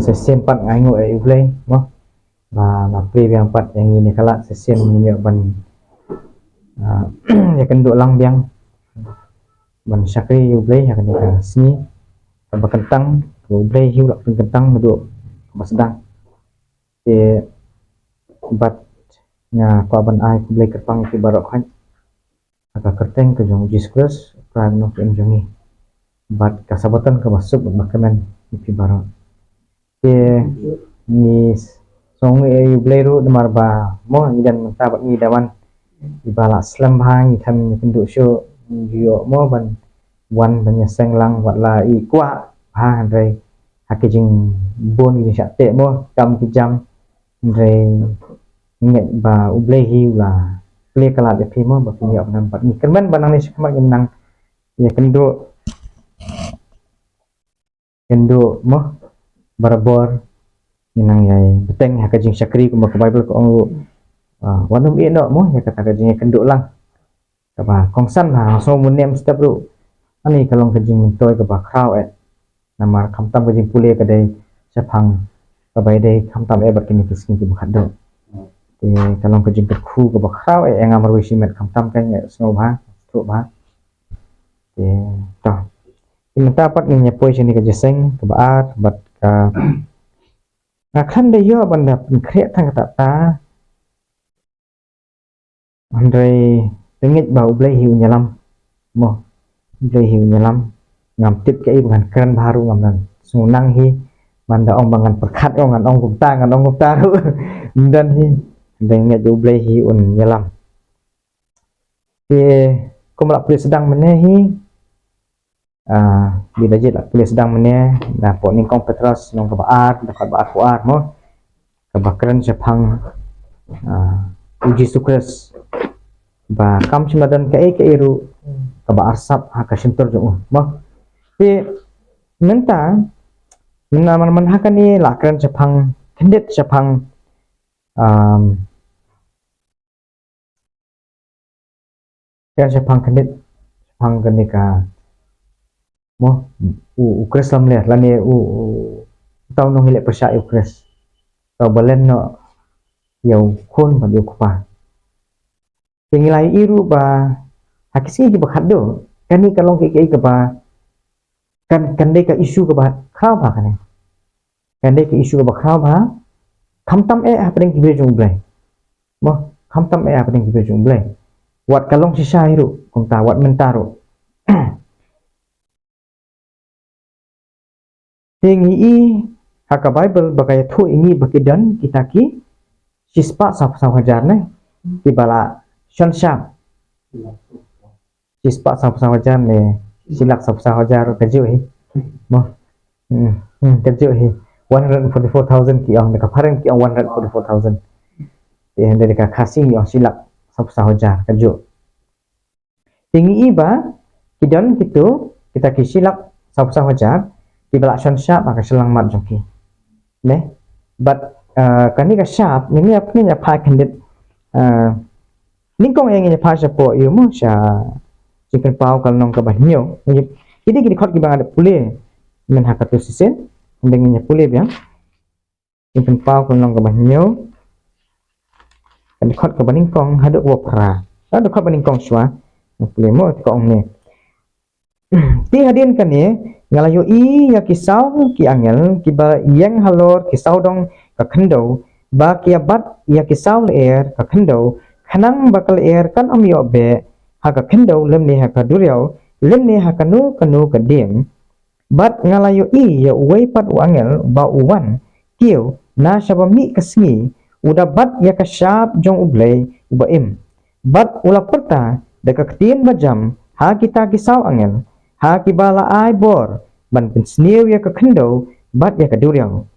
session pat ngangu ublay mo ba mapri yang pat yang ini kala session menyo ban ya kenduk lang biang ban syakri ublay ya kan sini ba kentang ublay hiu lak kentang ndu ba sedang e bat nya ko ban ai ublay kerpang ki barok khan aga kerteng ke jong Jesus pran no ke jongi bat kasabatan ke masuk bakaman ki barok ni song ublay ru demar ba mo ngidan mentabak ni dawan ibala slam hang ikan kenduk syo yo mo ban wan banya senglang wat la i kwa ha andre hakijing bon ni syak te mo kam kijam andre nget ba ublay hi la ple kala de pi mo ba pi yo nampak ni kerban banang ni semak nang ya kenduk mo barabor inang yai beteng hakijing syakri ko ke bible ko wanum ino mo ya kata kajing kenduk lang kaba kongsan ha so munem step ru ani kalong kajing mentoy kaba kraw namar kamtam kajing pule kadai sapang kabai dei kamtam berkini kiskin ki bukhado kalong kajing kerku kaba kraw engamar wisi met kamtam kan snow ba tru ba to imenta pat ni nyapoi sini kajeseng kaba ar bat ka ngakhan de yo banda krek thang ta Andre tengit ba ublay hiu nyalam mo ublay hiu nyalam ngam tip ke bukan keren baru ngam sunang hi manda ong bangan perkat ong ngan ong gupta ru dan hi tengit ublay hiu nyalam ko malak puli sedang menehi bila je lak puli sedang meneh na po ningkong petras nong kebaat dapat baat kuat mo kebakran sepang uji sukses ba kam simadan ke iru kaba arsap ha ka sintor jo mo ti menta man hakan ni lakran sepang kendet sepang sepang kendet sepang kenika mo ukres lam le lani tau no hile persa ukres tau balen no yau khon ba yo kupa pengilai iru ba hakisi ki bakhado kani kalong ke ke ba kan dei ka isu ka ba khaw ba kan dei ka isu ka ba khaw ba khamtam apeng ki bejung blai mo khamtam apeng ki bejung blai wat kalong sisa iru kong ta wat mentaro tingi i haka bible bakaya thu ingi bakidan kita ki sispa sap hajar ne ki bala Sean Sharp sispa sama-sama jam ne silak sama-sama hajar kerja hi mo kerja hi 144,000 ki ang nakapareng ki ang 144,000 dari ka kasing yang silak sama-sama hajar kerja tinggi iba kidan gitu kita ki silak sama-sama hajar ki balak Sean Sharp maka selang mat joki ne but kani ka sharp ni apa ni apa kandet ningkong yang ini pasal po iyo mo siya chicken pau kalau nong kabanyo jadi gini khot gibang ada pule men hakatu sisen dengan pule biang chicken pau kalau nong kabanyo kan khot kabaningkong haduk wopra ada khot baningkong swa pule mo kong ne ti hadin kan ye ngalayo i ya kisau ki angel ki ba yang halor kisau dong ka khendo ba ki abat ya kisau leer ka khendo khanang bakal kan amyo be haka kendo lemni haka duryau lemni haka nu kanu kading bat ngalayo i ya uway pat uangel ba uwan kiyo na syabami kasngi uda bat ya kasyap jong ublay ubaim bat ula perta deka ketin bajam ha kita kisau angel ha kibala ay bor ban pensniw ya ka kendo bat ya kaduryau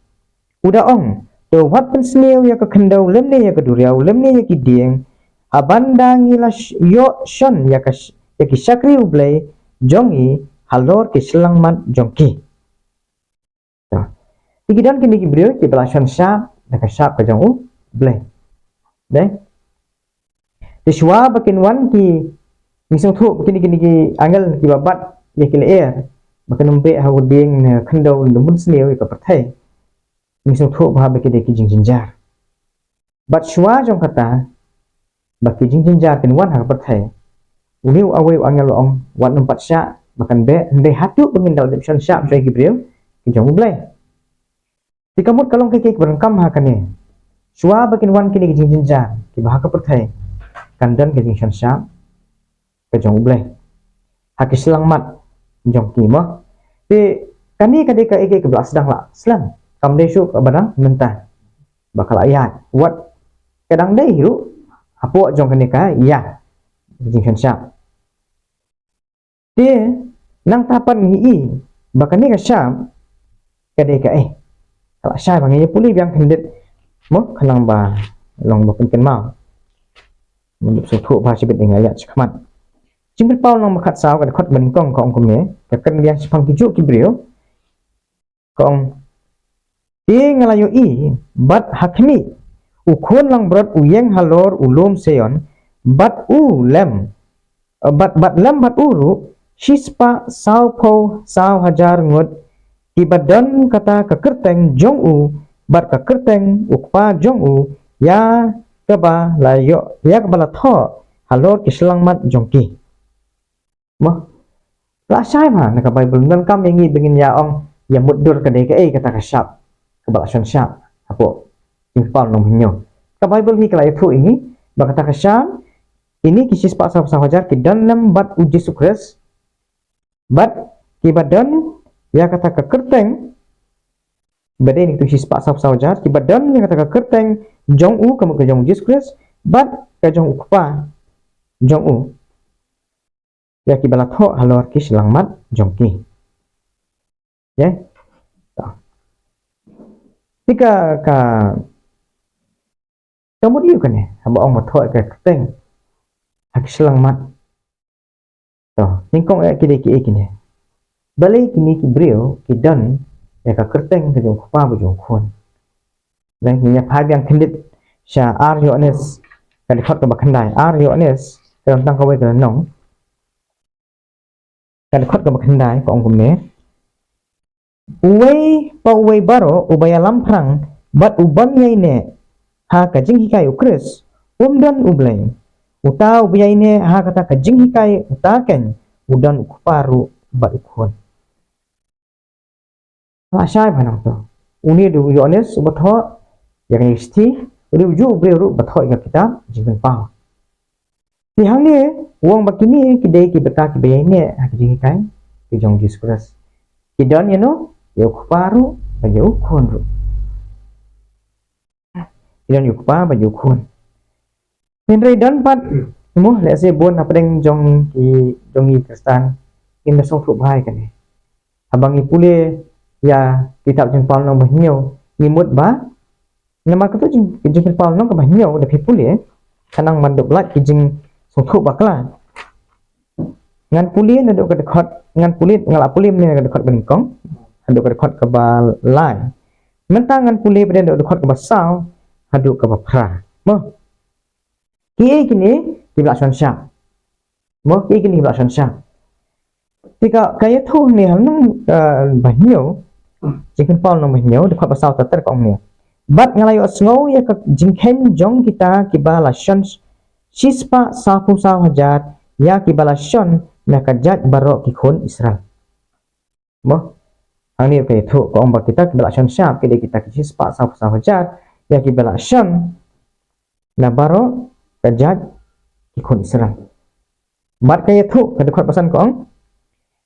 uda ong to wat pensniw ya ka kendo lemni ya kaduryau lemni ya kiding abandang ila yo shon ya ki syakri ublay jongi halor ki selang mat jongki tigidan kini ki brio ki belasan sya da ka sya ka jong ublay de diswa bakin wan ki misong thu kini ki angel ki babat ya ki leer bakin umbe ha uding khando lumun sniu ka pathai Misal thu bah bagi deki jing jinjar. Bat shwa jong kata baki jing jinjar kin wan hak perthai. Uniu awai angel ong wan empat sya makan be ndai hatu pengindal depsion sya jai gibril ki jong ublai. Tikamut kalong keke berengkam hakane. Shwa bakin wan kini jing jinjar ki bah hak perthai. Kandan ke jing sya ke jong ublai. Hak selang mat jong ki mo. Ti kani kade ka eke ke belas sedang la selang. Kam desu barang mentah. Bakal ayat wat kadang dai hiru apo jong kene ka ya jing sya. Dia nang tapan hi bahkan ni ka syam kadai ka kalau syam bang ye pulih yang hendet mo kalang ba long ba pen mau mendup suku ba sibet ing ayat skmat jimbel paul nang makat saw ka khot ben kong kong kum ka kan yang sipang tuju ki brio kong ti ngalayo bat hakmi ukun lang berat uyeng halor ulum seyon bat lem bat lem bat uru Shispa saw po saw hajar ngut ibadan kata kekerteng jong u bar kekerteng ukpa jong u ya keba layo ya kebala tho halor kislang mat jongki mo la sai ma na ka bible nan kam yangi bengin ya ong ya mudur ka dei ka kata ka syap kebala syon syap apo impal nom hinyo ka bible hi kala itu ini ba kata ka syap ini kisis pa saw hajar ki dalam bat uji sukres bat kibadan ya kata ke kerteng badan itu sispa sap sajar kibadan ya kata ke kerteng jong u kamu ke jong Jesus bat ke jong ukpa jong u ya kibalat ho halor ki selang mat jong ki ya tika ka kamu diu kan ya hamba ong mat ho ke kerteng hak selang mat toh ningkong ya kide ki ikine balai kini ki brio ki dan ya ka kerteng ke jong pa bu jong khon dan nya phai yang kendit sha ar yones kan khot ka bakhandai ar yones kan tang ka wei ka nong kan khot ka bakhandai ko ong me uwei pa uwei baro ubaya lamprang bat ubang yai ne ha ka jing hikai ukris dan ublai uta ubiyai ne ha kata ka jing hikai utaken udan ukparu bat ukhon Asyai panang to. Uni du yones batho yang isti uri uju breru batho ingat kita jingin pau. Di hang ni uang bakini kidai ki beta ki bayai ni hak jingi kai ki jong diskuras. Kidan yano yo kuparu bayu khon ru. Kidan yo kupa bayu khon. Henry dan pat mo le se bon apeng jong i kristan in da song fu bai kan ni. Abang i pule ya kitab jeng paul nong bahnyo ngimut ba nama ka tu jeng paul nong ka bahnyo da pipuli kanang manduk lat ki jeng sokhu bakla ngan puli na do ka dekhot ngan puli ngala puli ni ka dekhot bengkong hadu ka dekhot ka ba lai mentang ngan puli pada do dekhot ka ba saw hadu ka ba pra mo ki kini ki laksan sya mo ki kini laksan sya tika kaya tu ni hang bahnyo jingkin paul nomor nyo dekat pasal tatar kong ni bat ngalayo sngow ya ka jingken jong kita kibala shon sispa sapu saw hajar ya kibala shon na kajat barok kikon Israel mo ang ni pe thu ko ong kita kibala shon syap kide kita sispa sapu saw hajar ya kibala shon na barok kajat kikon Israel bat kaya thu ka dekat pasan kong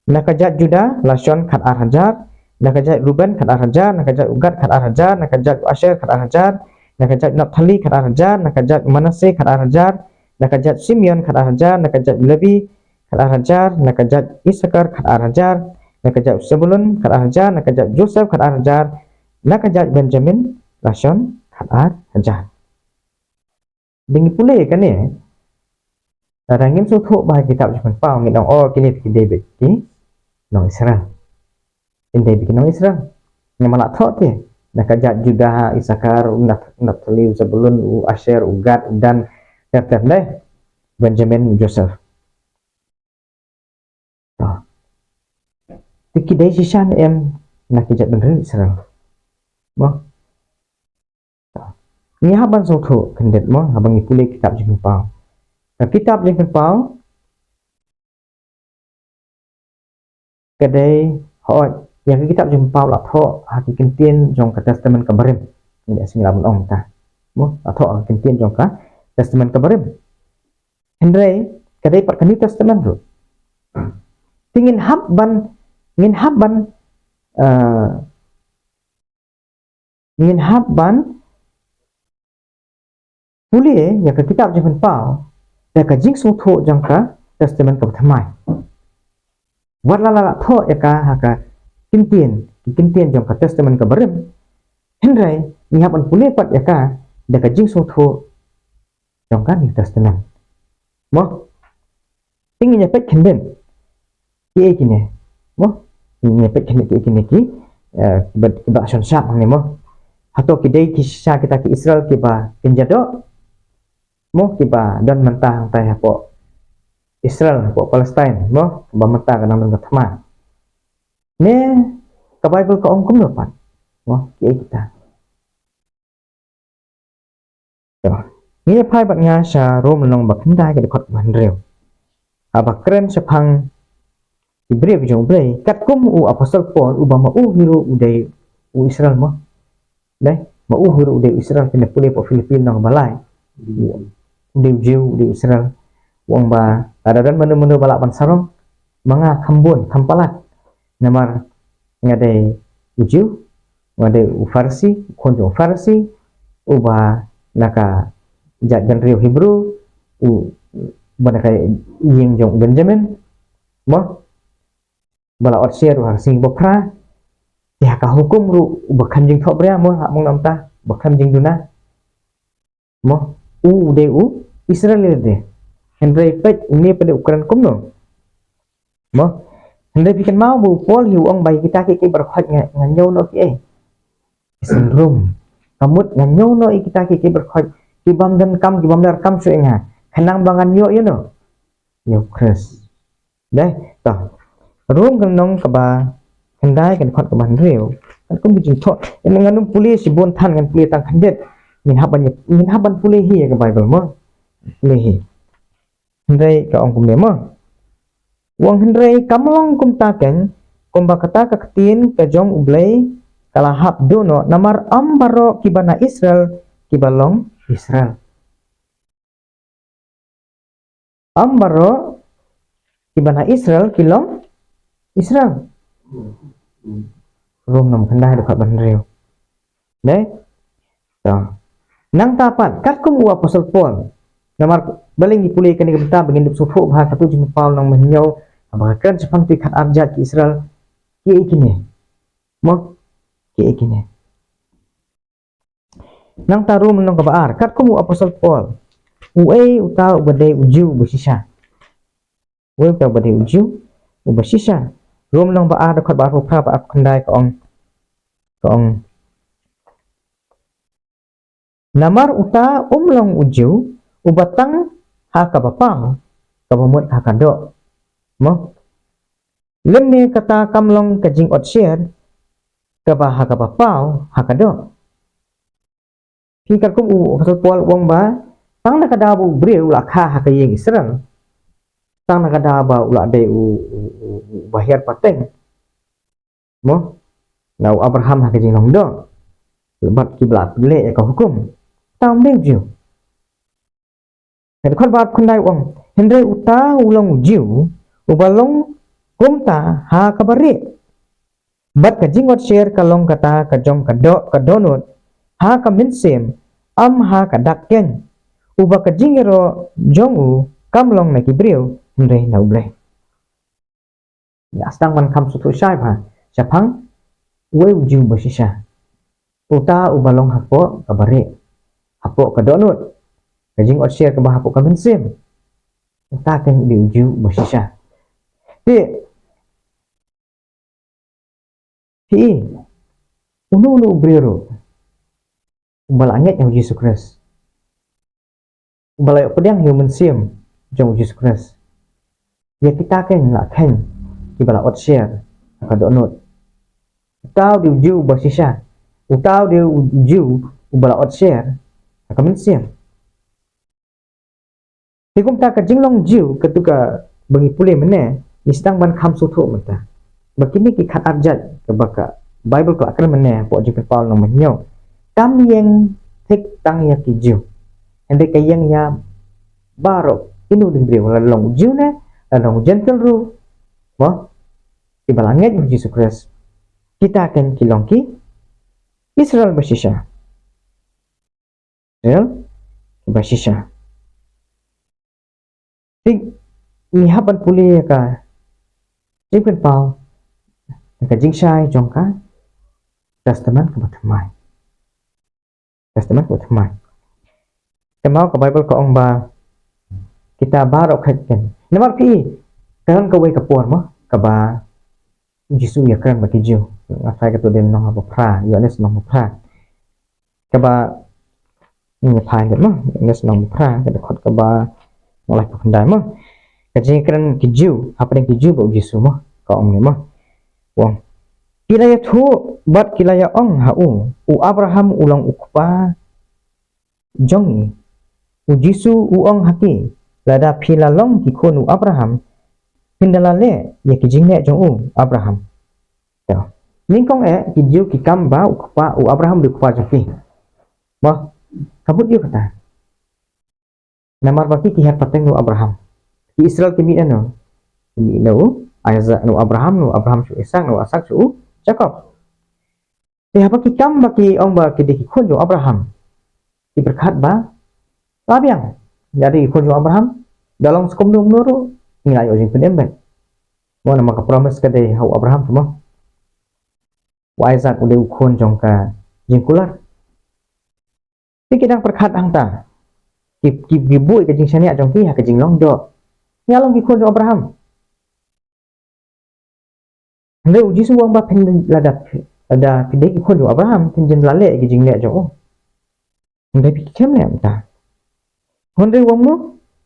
na kajat juda lashon khat ar hajar nakajat Ruben khat hajar nakajat Gad khat hajar nakajat Asher khat hajar nakajat Naphtali khat hajar nakajat Manasseh khat hajar nakajat Simeon khat hajar nakajat Levi khat hajar nakajat Isakar khat hajar nakajat Zebulun khat hajar nakajat Joseph khat hajar nakajat Benjamin lashon khat hajar dingi pule kan ni rangim su thu ba kitab jepun pau ngi dong kini ki David ki nong Israel Indai bikin nama Israel yang malah thok ti nakajat Judah Isakar Naphtali Zebulun Asher Gad dan tertende Benjamin Joseph tiki dai sisan em nakajat bener Israel mo Ni haban so tho kendet mo habang ipule kitab jeng pau. Kitab jeng pau kedai hoi yang kitab jeng pau la tho haki kentien jong ka testament kabarim. Ini singlamun ong ta. Mo atho kentien jong ka testament kabarim. Hendrai kedai pat New Testament ro. Tingin habban ngin habban puli ya ka kitab jeng pau ya ka jing so tho jong ka testament ka thamai. Wat la tho ya ka haka kintien jong ka testament ka barim. Hendrai ni habban puli pat ya ka da ka jing so tho jong ka New Testament. Mo tingin ya pet kenden ki kine mo ni pet kenden ki kine ki ba shon sap ni mo atau kidai kisah kita ke Israel kiba kenjado mo kiba dan mentah tai hapo Israel hapo Palestine mo ba mentah kanang nang thama ne ka Bible ka ong kum pat mo ki kita to ni phai bat nga sa rom long ba khandai ka khot ban reu aba kren sa phang Ibre jong bre kat kum u apostle Paul u ba ma u hero udai u Israel mo dai ma u hero udai Israel kena pulih po Filipino nang balai udai Jew udai Israel wong ba kadadan menu-menu balak ban sarong mga khambun khampalat namar ngade ujiu ngade u Farsi konjo Farsi u ba naka jat dan rio Hebrew u bana kay ying jong Benjamin mo bala ot share har sing bopra ya ka hukum ru bakhan jing thok bra mo mong namta bakhan jing duna mo u de u Israel de hendrai pet ini pada ukuran kumno mo hendrai bikin mau bu Paul hiu ong bai kita ke berkhot nganyo no ki sindrom kamut nganyo no kita ke berkhot ki bam dan kam ki bam dar kam su enga khanang bangan yo you know yo kres dai to rum kan nong kaba hendai kan khot kaban reu kan kum bijing thot en nganum puli si bon than kan puli tang khandet min haban puli hi ka Bible mo puli hi hendai ka ong kum mo wang hendai kamlong kum ta ken kum ba kata ka ktin ka jong ublei kala hap dono namar ambaro kibana Israel kibalong Israel ambaro kibana Israel kilong Israel rum nam khandai dekat ban reu dai to nang tapat kat kum u apostle Paul namar baling dipulih kan kita begin sufu bah katu jin Paul nang menyau bahkan sepang tikat arjat ki Israel ki ikine mo ki ikine nang taru menong kabaar kat kum u apostle Paul uai utau badai uju bersisa uai utau badai uju bersisa rum nang baar dekat baar phra ba khandai ka ong namar uta umlong uju ubatang ha ka bapang ka bamut ha ka do mo lemne kata kamlong ka jing ot share ka ba ha ka bapau ha ka do hikar kum u pasal Paul wong ba tang na kada bu bre ula kha ha ka yeng Israel tang na kada ba ula de u bahir pateng mo nau Abraham ha ka jing long do lebat kiblat le ka hukum tam de ju Hed khot bat khandai wong hendrai uta ulong jiu ubalong kumta ha kabari bat ka jingot share kalong kata ka jong ka donut ha ka minsem am ha ka dakken uba ka jingero jongu kamlong na kibriu hendrai na uble ya stang man kam sutu shai ha chapang we jiu basisha uta ubalong hapo kabari hapo ka donut kajing ot share ke bah hapo ka minsem uta kan di uju basisha Hi unu brero balangit yang Yesus Kristus balai pedang human sim jong Yesus Kristus ya kita kan nak kan di bala ot share ka donut utau di uju basisha utau di uju bala ot share Kamen siam. Tikum ta ka jinglong jiu ketuka bangi pule mene istang ban kham sutho mata. Bakini ki khat arjat ke baka Bible ko akran mene po jipe Paul nong menyo. Kam yang thik tang ya ki jiu. Ende kayang ya baro inu ding bri wala long jiu ne long gentle ru. Mo di balangit Yesus Kristus. Kita akan kilongki Israel bersisa. Israel bersisa. Tik ni haban puli ka jingpen pau ka jingsai jongka testament ka batamai. Testament ka batamai. Kemau ka Bible ka ong ba kita barok khatken. Namar pi kan ka wei ka por mo ka ba Jisu ya kan baki jiu. Afai ka tu den nong ha pra, Yohanes nong pra. Ka ba ni phai det mo, Yohanes nong pra ka khot ka ba ngolai pa khandai mo. Ka jing kan ki jiu, apa den ki jiu ba Jisu mo ka ong ni mo. Wong kilaya thu bat kilaya ong ha u Abraham ulang ukpa jongi u Jisu u ong haki lada philalong ki khonu Abraham pindalale ya ki jingne jong u Abraham. Ya. Ningkong ki jiu ki kamba ukpa u Abraham du ukpa jaki. Mo kabut jiu kata. Namar baki ki hat pateng nu Abraham. Ki Israel ki mi ano. Mi no Isaac nu Abraham su Ishak nu Asak su Jacob. Ti apa ki kamba ki ong ba ki de ki khon jo Abraham. Ki berkat ba labiang. Jadi khon jo Abraham dalam sekom nu nuru nilai ojing pendembet. Mo nama ka promise ka de hau Abraham semua. Wa Isaac udah khon jong ka jingkular. Ti kidang perkat angta. Ki bibu ka jing sania jong ki ha ka jing long do. Nyalong ki khon jo Abraham. Hande uji suang ba pen ladap ada pidai ki khon jo Abraham tinjen lale ki jing le jo. Hande pi kem le amta. Hande wong mo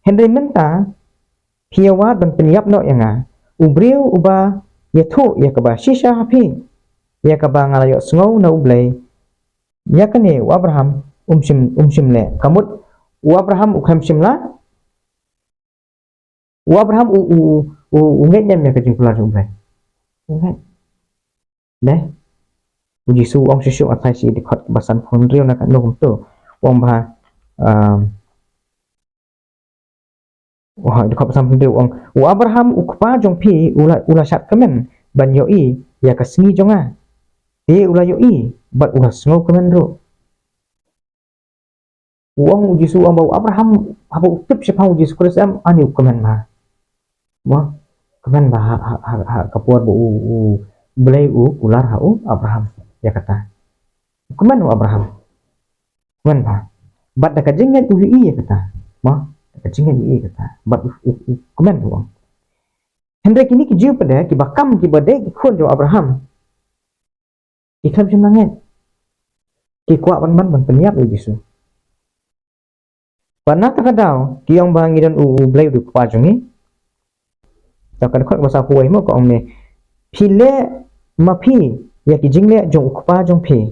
hande menta piawat ban peniap no yanga ubriu uba yathu ya ka ba shisha hapi ya ka ba ngalayo sngow na ublay ya kane Abraham umsim le kamut Abraham ukham simla Abraham nget nem ya ka jingkular ublay nget ne uji su ong sisuk atai si dikhot basan phonriu na ka no to ong ba wah dekat pasang pendeu ong Abraham ukpa jong pi ula sat kemen ban yoi ya ka sengi jonga te ula yoi bat ula sngo kemen ro wong uji su ong bau Abraham apa utip siapa uji su Kristus ani kemen ma wah kemen ba ha kapuar bu belai ular ha Abraham ya kata kemen Abraham kemen ba bat da ka jengat ui ya kata ma kecingnya ni kata bat komen doang Hendrik ini ki jiu pada ki bakam ki badai ki khon jo Abraham ki kham semangat ki kuat ban peniap u Yesus pana ta kadau ki yang bangi dan blai du kwa jongi ta kan khot basa kuai mo ko ong ne phile ma phi ya ki jingle jong ukpa jong phi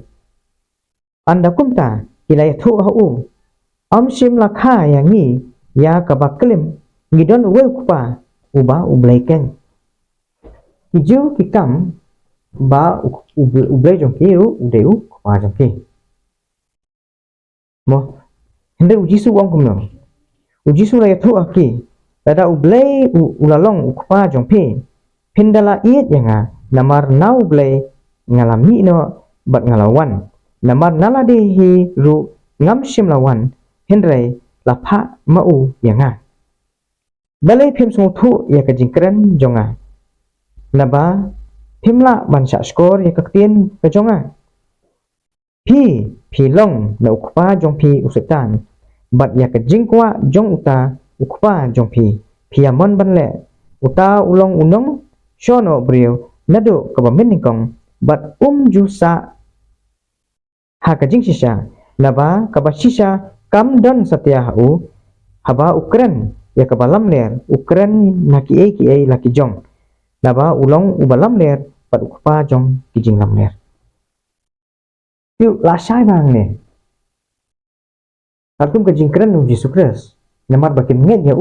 anda kumta kilai thu ha u amsim lakha yang ni ya kabaklim ngidon uwe ukpa uba ublaiken hiju kikam ba ublai jong kiru udeu kwa jong ki mo hende ujisu wong kumno ujisu la yathu aki tada ublai ulalong ukpa jong pi pindala iet yanga namar na ublai ngalami no bat ngalawan namar naladehi ru ngamsim lawan hendrai lapha mau yanga balai phim smutu ya ka jingkran jonga naba phimla bansa skor ya ka tien ka jonga pi long na ukpa jong pi usetan bat ya ka jingkwa jong uta ukpa jong pi amon banle uta ulong unong shono brio nado ka bamenikong bat jusa ha ka jingsisa naba ka basisa kam dan setia hau haba ukran ya ke balam ler ukran naki laki jong naba ulong ubalam ler pat ukpa jong kijing lam ler yuk lasai bang ne Kalkum ke jingkran Yesus Kristus. Namar bagi menget ya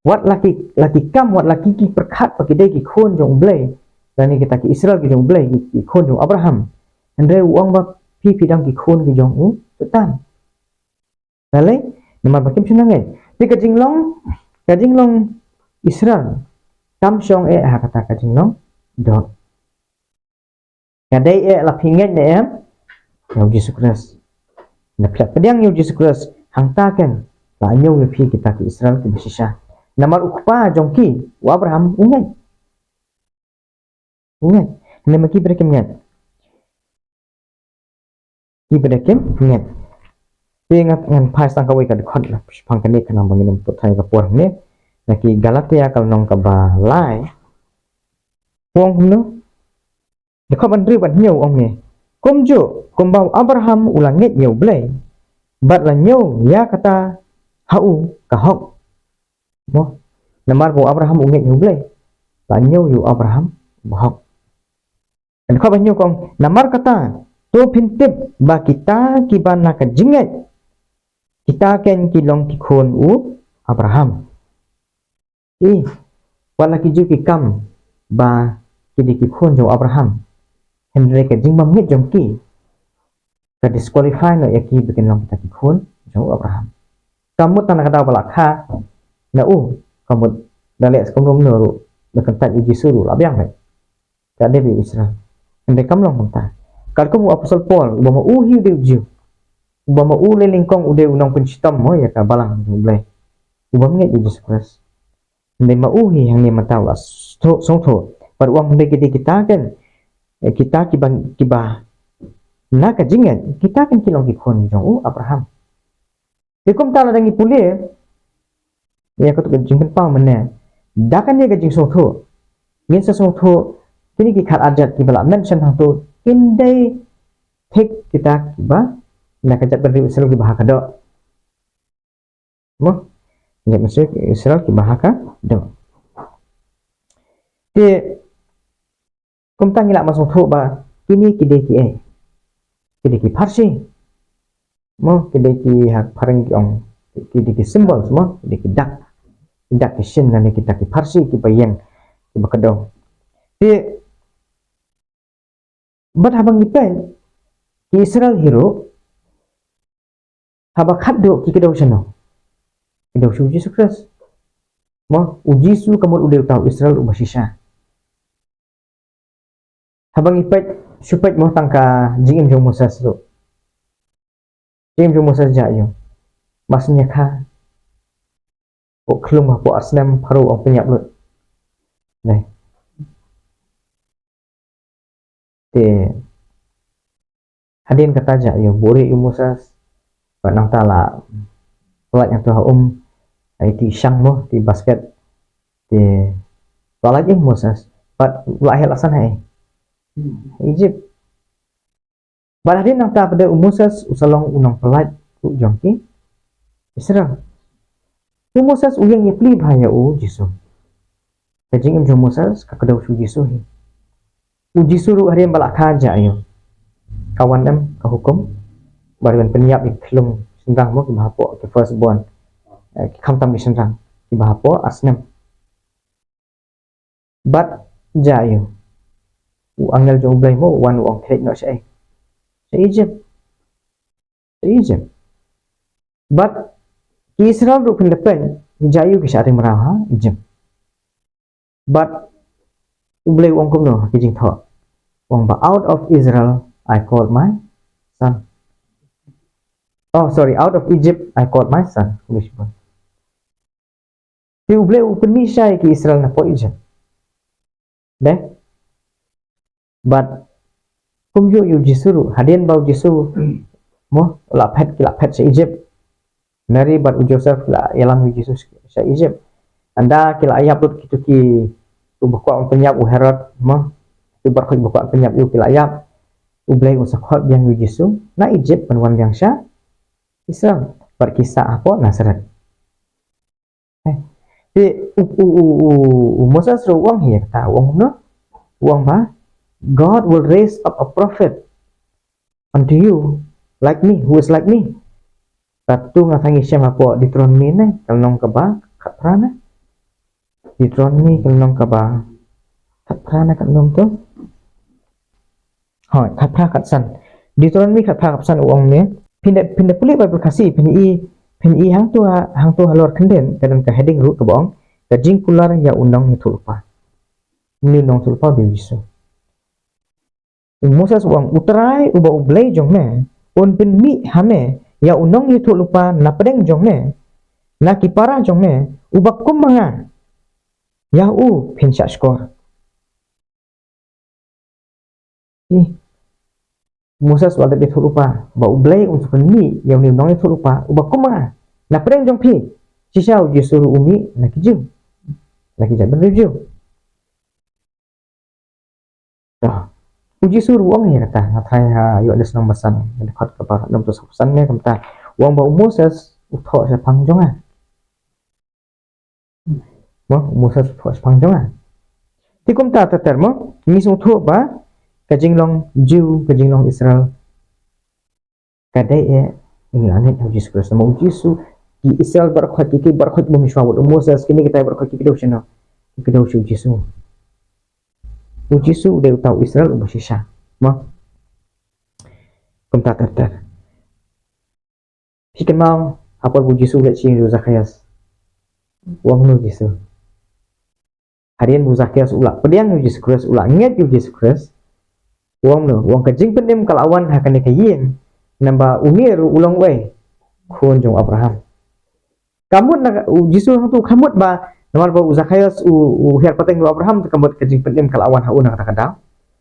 Wat laki kam wat laki ki perkat bagi dai ki khon jong blai. Dan ni kita ki Israel ki jong blai ki khon jong Abraham. Andre uang ba pi dang ki khon ki jong tetan. Dalai namar bagi senang Di ka jinglong Israel. Kam syong ha kata ka jinglong dot. Kadai la pinget ne ya Yesus Kristus. Na pediang Yesus Kristus hangtakan la anyo pi kita ki Israel ki bersisa. Namar ukpa jongki wa Abraham ungai nama ki berekem ngat ingat ngan pas tang kawai ka dekhot la pangkani kana banginum to thai ka por ne naki Galatia kal nong ka ba lai wong no dekhot bandri ban nyau ong ne komjo kombau Abraham ulanget nyau blai bat la nyau ya kata hau ka hok mo namar bo Abraham unget nyau blai la nyau yu Abraham bahok dan kau banyak kong namar kata to pintip ba kita kiban nak jinget kita ken kilong kikon Abraham wala kiju kikam ba kidi kikon jo Abraham henry ke jingbam ngit jom ki ka disqualify no yaki bikin long kita kikon jo Abraham kamu tanah kata balak ha na kamu dalek sekomrom no dekat uji suruh labiang baik tak ada di Israel andai kam long mata kal kamu apostol Paul ubama uhi de uji ubama lelingkong ude unang pencitam mo ya ka balang boleh ubama nget Yesus Kristus andai ma uhi yang ni mata was song tho par uang de kita kan kita kibah nak jingat kita kan kilong kikon jong Abraham dikum tala dangi pule ya ko to jingkan pa mane dakan dia gajing song tho ngin sa song tho kini ki khat ajat ki bala mention hang tu indai thik kita kiba na kajat beri Israel ki bahaka do mo ya mesti Israel ki bahaka do ti kum tang ila masong tho ba kini ki de ki parsi mo ki de ki hak pareng ki ong ki de ki symbol semua ki de ki dak ki shin na kita ki parsi ki bayang ki bakado ti but habang ipen ki Israel hero haba khaddo ki kedaw sano kedaw su Yesus Kristus mo uji su kamul udew tahu Israel ubasisha habang ipet supet mo tangka jingim jong Moses ro jingim jong Moses jayo masnya kha po klum po asnam paru ong penyap lut nei hadin kata aja yo bori Moses nang tala pelat yang tuh ti syang mo ti basket ti pelat yang Moses pat lahir lasan hai Egypt hadin nang ta pada Moses usalong unang pelat u jongki Israel Moses uyang ye pli bahaya jisu kajing im Moses kakadau su jisu uji suruh hari yang balak kaja ayo kawan em ke hukum barian penyiap iklum sendrang mo ki bahapo ke first born ki khamtam di sendrang ki bahapo asnem but jayo angel jong blai mo wan wong khet no sai Egypt but ki Israel ru pendepen jayo ki sari meraha Egypt but ublay wong kumno kijing tho wong ba out of Israel I called my son out of Egypt I called my son Kulishbon ti ublay upenishay ki Israel na po Egypt de but kumyo yu jisuru hadin bau jisu mo la pet sa Egypt Mary but Joseph la yalam yu Jesus sa Egypt anda kila ayap lut kitu ki ubah penyap Herod mo ubar ko ubah penyap yu kilayap ublay usakot biang yu Yesu na Egypt penwan biang sya Israel berkisah apa Nazaret di Moses ro wong hiya ta wong no wong ba God will raise up a prophet unto you like me who is like me Ratu ngatangi siya mapo Deuteronomy na kalnong kaba kaprana. Deuteronomy kalnong kaba kaprana kalnong to. Hoy, kapra katsan. Deuteronomy kapra kapsan uang ni. Pindah pulih Bible kasih pini hang tu halor kenden kadang ke heading root ke boong. Kajing kular ya undang itu lupa. Ini undang tu lupa bisu. Moses uang uterai uba ublay jong me. Un pin mi hame ya undang itu lupa na pedeng jong me. Na kipara jong me ubak kum manga. Ya pin syak skor. Moses wala itu lupa. Ba ublay untuk pin mi ya undang itu lupa ubak kum manga. Na pedeng jong pi. Sisa uji suruh umi na kijing. Lagi jangan review. Uji suruh uang ya kata. Ngatai yuk ada senang besan. Dekat kepada 6% ni kata. Uang bau Moses uthok sa pangjong Moses uthok sa pangjong Tikum ta termo ngisung uthok ba kajing long Jew kajing long Israel. Kadai ini langit uji suruh sama uji suruh di Israel berkhot kiki berkhot bumi syawat Moses kini kita berkhot kiki dah sino kiki dah uji suruh uji suruh dia tahu Israel bersisa mah kumta terter hikan mau apa uji suruh lek sing Zakarias uang nu uji suruh harian Zakarias ulah pediang uji suruh ulah ingat uji suruh uang kajing penem kalawan hakan kayin nambah umir ulang way kun jong Abraham kamut na Jisu tu kamut ba namar ba Zakarias her pateng do Abraham tu kamut kajing pedim kalawan haun kata kada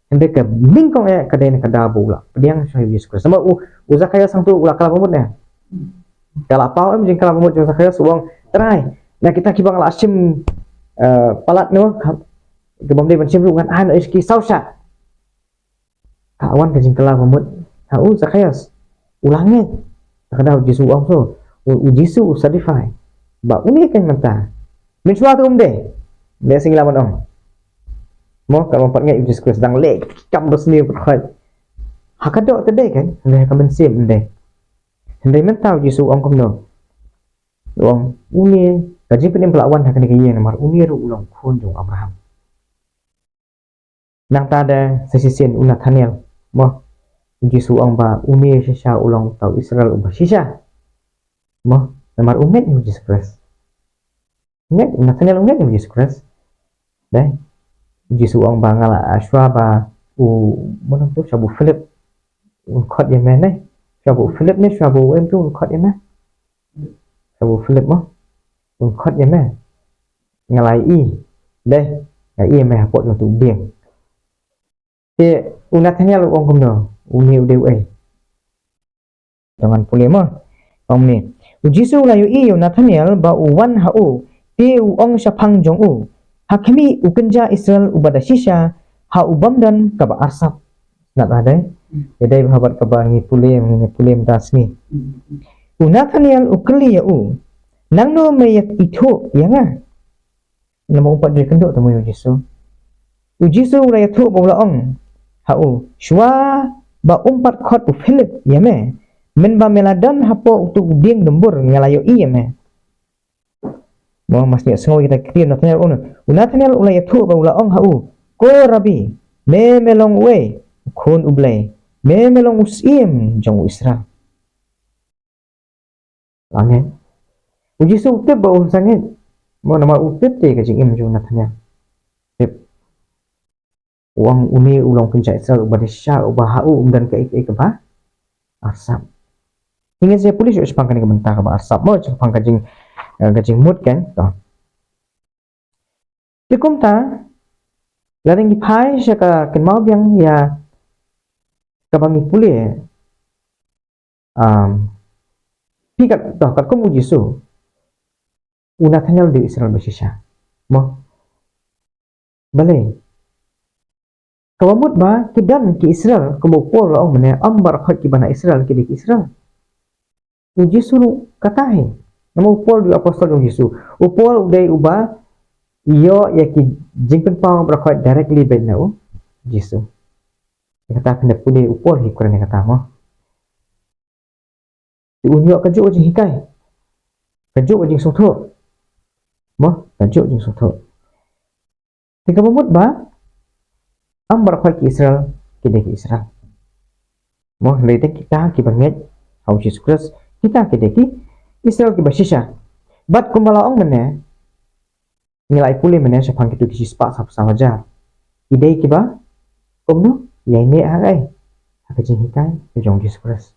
hende ke mingkong kadai na kada bula pediang syai Yesus Kristus sama Zakarias tu ulah kala pamut ne kala pau jing kala pamut jong Zakarias uang try na kita kibang la sim palat no ke bamde ban sim rungan an iski sausa kawan kajing kala pamut Zakarias ulangnya kada Yesus uang so Jisu certify ba uni kan mata min suatu de sing lawan ong mo kalau empat ngai Yesus Kristus dang lek kam besni berkhat hakado tede kan le kam sim de hende mentau Yesus ong kom no ong uni kaji penim pelawan hakan kaya namar uni ru ulang kun jong Abraham nang tada sesisen una Daniel mo Yesus ong ba uni sisa ulang tau Israel ba sisa mo namar umet ni Yesus Kristus umet Nathaniel umet ni Yesus Kristus dai Yesus ang bangala aswa ba mana tu sabu Philip khot yang mana sabu Philip ni sabu em tu khot yang mana sabu Philip mo khot yang mana ngalai dai ngai meh pot tu biang te Nathaniel ong kumno uni ude jangan pulih mo ong ni Jisu layu iyo Nathaniel ba uwan hau ti uong sa pangjong hakimi ukenja Israel ubada sisa ha ubam dan kaba asap nak ada jadi bahabat kaba ngi pulem das ni Nathaniel ukeli ya nang no mayat itu yanga nama upat dia kenduk tamu Jisu Jisu layu tu bola ong hau shwa ba umpat khot Philip yame men ba meladan hapo untuk biang lembur ngalayo me mo masnya sengo kita kirim Nathaniel ulai tu ba ula ong hau ko rabi me melong we kun ublay me melong usim jong Israel angin uji su te ba sangit mo nama utip te kajing jong Nathaniel uang uni ulang pencak Israel ubadisha ubahau dan ke ba asap ingin saya pulih sepang kan kebentar ke asap mau sepang kajing mood kan toh tikum ta laring dipai syaka ken mau yang ya kabangi pulih pikat toh kat kumu Yesu Nathaniel di Israel bersisa mo balai kawamut ba kidan ki Israel kumupol ong mene ambar khot ki bana Israel ki di Israel Yesus katahe nama upol di apostol ng Yesus upol day uba iyo yaki jingpen pang berkhot directly by now Yesus kata kena pulih upol hikuran kata mo unyok kajuk jing hikai kajuk jing sotho mo kajuk jing sotho tika mamut ba am berkhoi ki Israel kide ki Israel mo leite kita ki banget hau Jesus Christ kita kide ki Israel ki basisha bat kumbala ong mene nilai pulih mene sapang kitu ki sispa sap sawaja ide ki ba komno yai ne hagai hakajing hikai ke jong Jesus Christ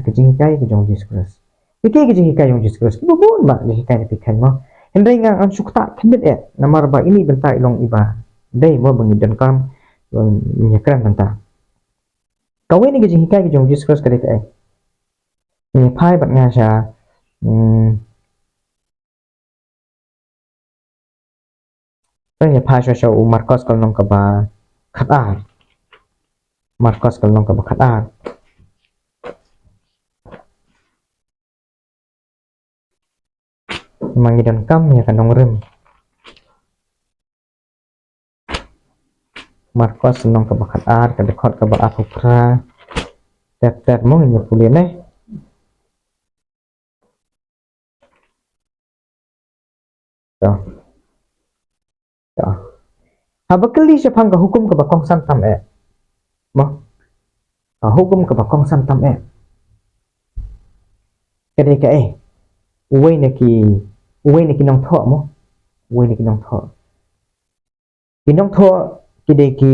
hakajing hikai ke jong Jesus Christ Iki ke jing hikai jong Jesus Christ bubun ba ni hikai ni pikan mo hendai ngang an sukta kendet namar ba ini bentar ilong iba dai mo bangi dan kam nyakran bentar kawai ni ke jing hikai ke jong Jesus Christ kadek ni pai bat nga sha ni pai sha Marcos kal nong ka ba khatar Marcos kal nong ka ba khatar mangi dan kam ya kanong rem Marcos nong ka ba khatar ka dekhot ka ba aku pra tet mo ngi pulien habakali siya pang hukum ka ba kong santam mo hukum ka ba kong santam kade ka uway na ki nong tho mo uway na ki nong tho kide ki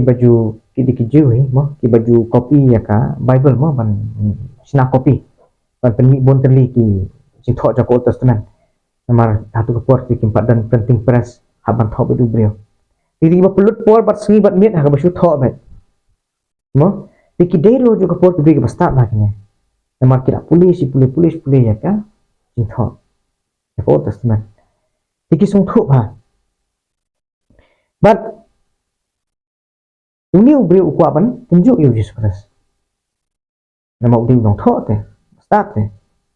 baju kide ki ju mo ki baju kopi ya ka Bible mo ban sina kopi ban penmi bon terli ki sing tho ja ko testament namar satu kepor ki kimpat dan penting press haban tho bedu brio diri ba pelut por bat sengi bat miet ha ka basu tho ba mo ki dei lo ju kepor ki ba start ba kene namar kira pulis ya ka sing tho ja ko testament ki sung tho ba but uni ubri ukwa ban tunjuk yu Jesus Christ nama udi nong tho te start te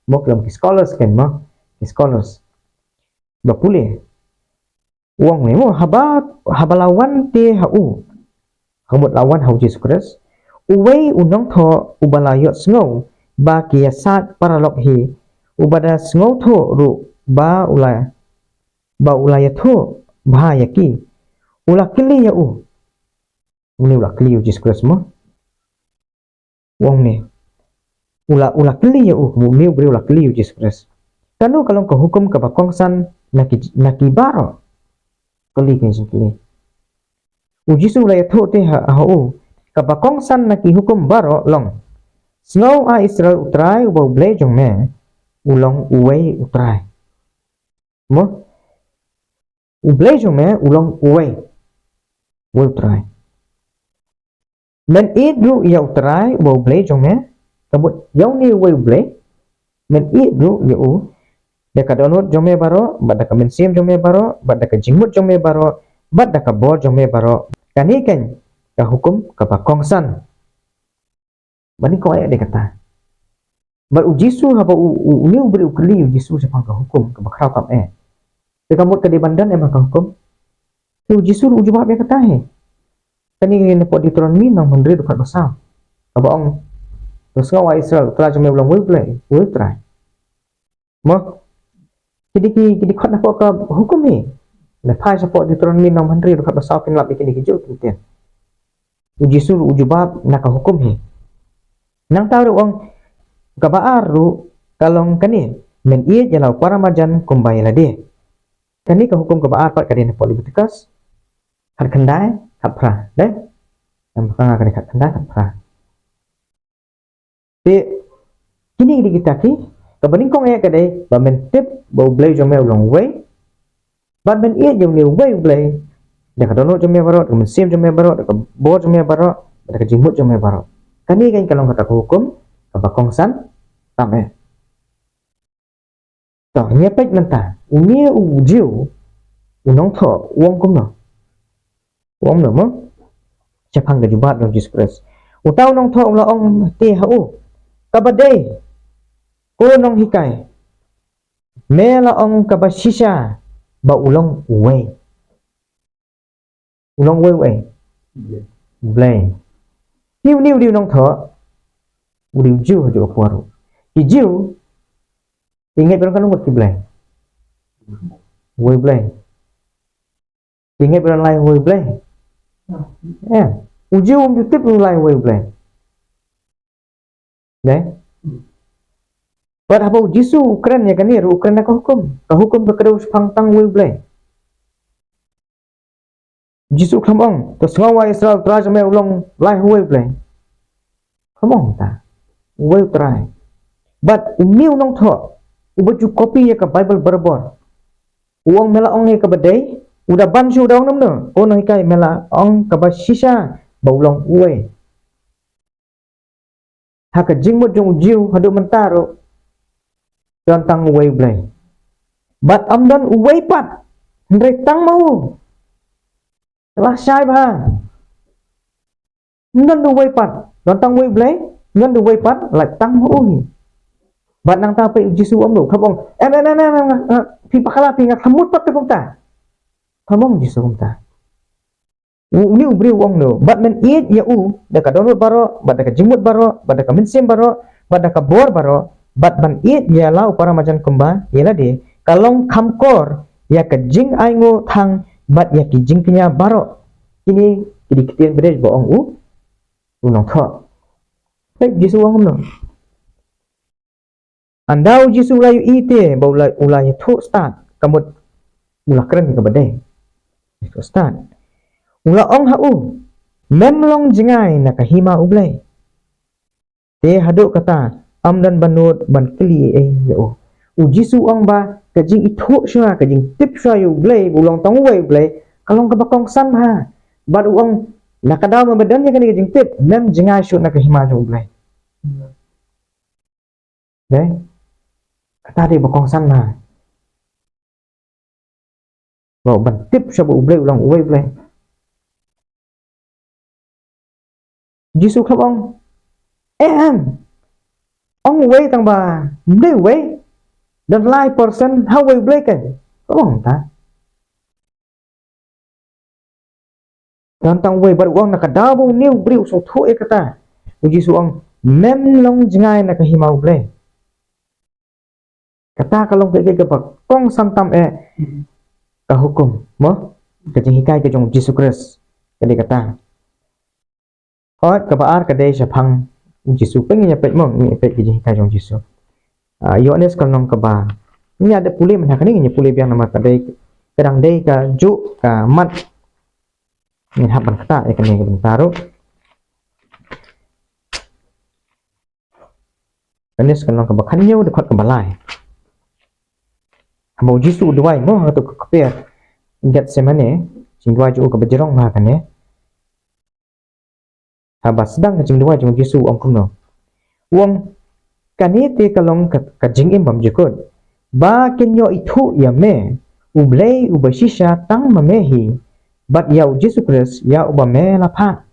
mo kelam ki scholars kan mo ki scholars ba pule uang ni mo habalawan te hau hamut lawan hau Jesus Christ uwei unong tho ubalayot sngau ba ki sat paralok hi ubada sngau tho ru ba ulaya tho ba yaki ulakili ya uni ulakili Jesus Christ mo uang ni ulakili ya uni ubri ulakili Jesus Christ kanu kalau ke hukum ke bakongsan naki baro kali kan singkili uji su ulaya tho te hau ke bakongsan naki hukum baro long snow a Israel utrai ubau ble jong me ulong uwei utrai mo uble jong me ulong uwei utrai men idru ya utrai ubau ble jong me kabut yau ni uwei ble men idru ya deka donut jome baro bad deka mensim jome baro bad deka jingmut jome baro bad deka bor jome baro kani kan ka hukum ka pakongsan bani ko ayat dia kata bar ujisu haba uni ubri ukli ujisu sepang ka hukum ka bakrau kam deka mut ka dibandan emang ka hukum ujisu ujubab ya kata kani ni pot Deuteronomy nang mandri dekat basam abang terus ngawai Israel telah jome ulang we try mo kidi khot na ka hukum ni la phai support Deuteronomy nang mandri dekat basam kin lap kini kijo kinten ujisu ujubab na ka hukum nang tahu uang kabaar ru kalong kani men ie jalau para majan kumbai lade kani ka hukum kabaar pat kadin politikas hat kendai hat pra de yang bakal kani hat kendai hat pra kini kita ki kabaning kong ya kadai ba men tip bau blai jome ulong we ba men ie jom ni we blai de ka dono jome baro de men sim jome baro de ka bo jome baro de ka jimut jome baro kani kan kalau kata hukum apa kongsan tame to nyepek menta uni ujiu unong tho uang kumno uang no mo chapang ga jubat ng Jesus Christ utaw nong tho la ong ti hau kabade ko nong hikai mela ong kabasisha ba ulong we blame niu nong tho uri ujiu hajo kuaru ijiu ingat berang kan ngut kiblai woi blai ingat berang lai woi blai ujiu jutip lai woi blai deh pada apa jisu Ukraine ya kan ni Ukraine ka hukum berkeda usang tang woi blai jisu khamong to ngawa Israel traj me ulong lai woi blai khamong ta woi try but umi ulong tho ubaju copy ya ka Bible berbor uang mela ong ya ka badai udah bansu udah ong namno ono hikai mela ong ka ba sisa ba ulong woi haka jingmut jong jiu hadu mentaro tentang woi blai but amdan woi pat ndai tang mau lah sai ba ngan du woi pat tentang woi blai ngan du woi pat lại tang mau bạn nang ta pe jisu om do khabong pi pakala pi ngak hamut pat kom ta khabong jisu kom ta ni ubri wong no bat men it ya da ka download baro bat da ka jimut baro bat da ka mensim baro bat da ka bor baro bat ban it ya lau para majan kumba ya de kalong khamkor ya ka jing aingo thang bat ya ki jing knya baro ini kidi kitien bede boong unong tho pe jisu wong no andau jisu layu ite ba ulai thu start kamut ulah keren ka badai itu start ulah ong hau memlong jingai na kahima ublai te haduk kata amdan banut ban kli yo jisu ong ba kajing itu syua kajing tip syua yu ublai ulong tong wei ublai kalong ka bakong san ha bad uang nakadaw mabadan ya kani kajing tip mem jingai syua na kahima jo ublai deh kata dia bakong sana bawa bantip siapa ublai ulang uai ublai jisu khabong ong uai tang ba mde uai dan lai person how uai ublai kan khabong ta dan tang uai bar uang nakadabu ni ubri usung thu kata jisu ong mem long jingai nakahima ublai kata kalau ke kong santam ka hukum mo kajing hikai ke jong Yesus Kristus kadi kata hot ka baar ka dei sapang Yesus pengen pet mo ni pet kajing hikai jong Yesus Yohanes kalong ka ba ni ada pule man hakani ni pule biang nama kadai kadang dei ka ju ka mat ni haban kata e kani taruh Yohanes kalong ka ba kanyo de khot ka balai mau jisu duai mo atau keper ingat semane jing dua ju ke berjerong mah kan ya habas sedang jing dua jung jisu om kumno wong kanite kalong ka jing im bam jikut ba kenyo itu ya me ublei ubashisha tang mamehi bat ya jisu Kristus ya ubame lapa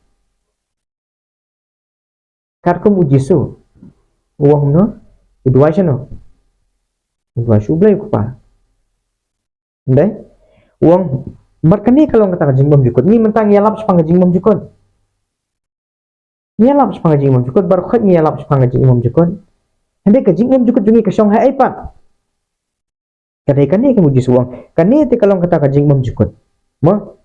karkum jisu wong no dua chano dua ublei kupa deh uang berkeni kalau kata jingbom jukut ni mentang ya lap sepang jingbom jukut ya lap sepang jingbom jukut baru khat ya lap sepang jingbom jukut hende ka jingbom jukut jungi ka song hai pa kadai kani ka muji suang kani te kalau kata jingbom jukut mo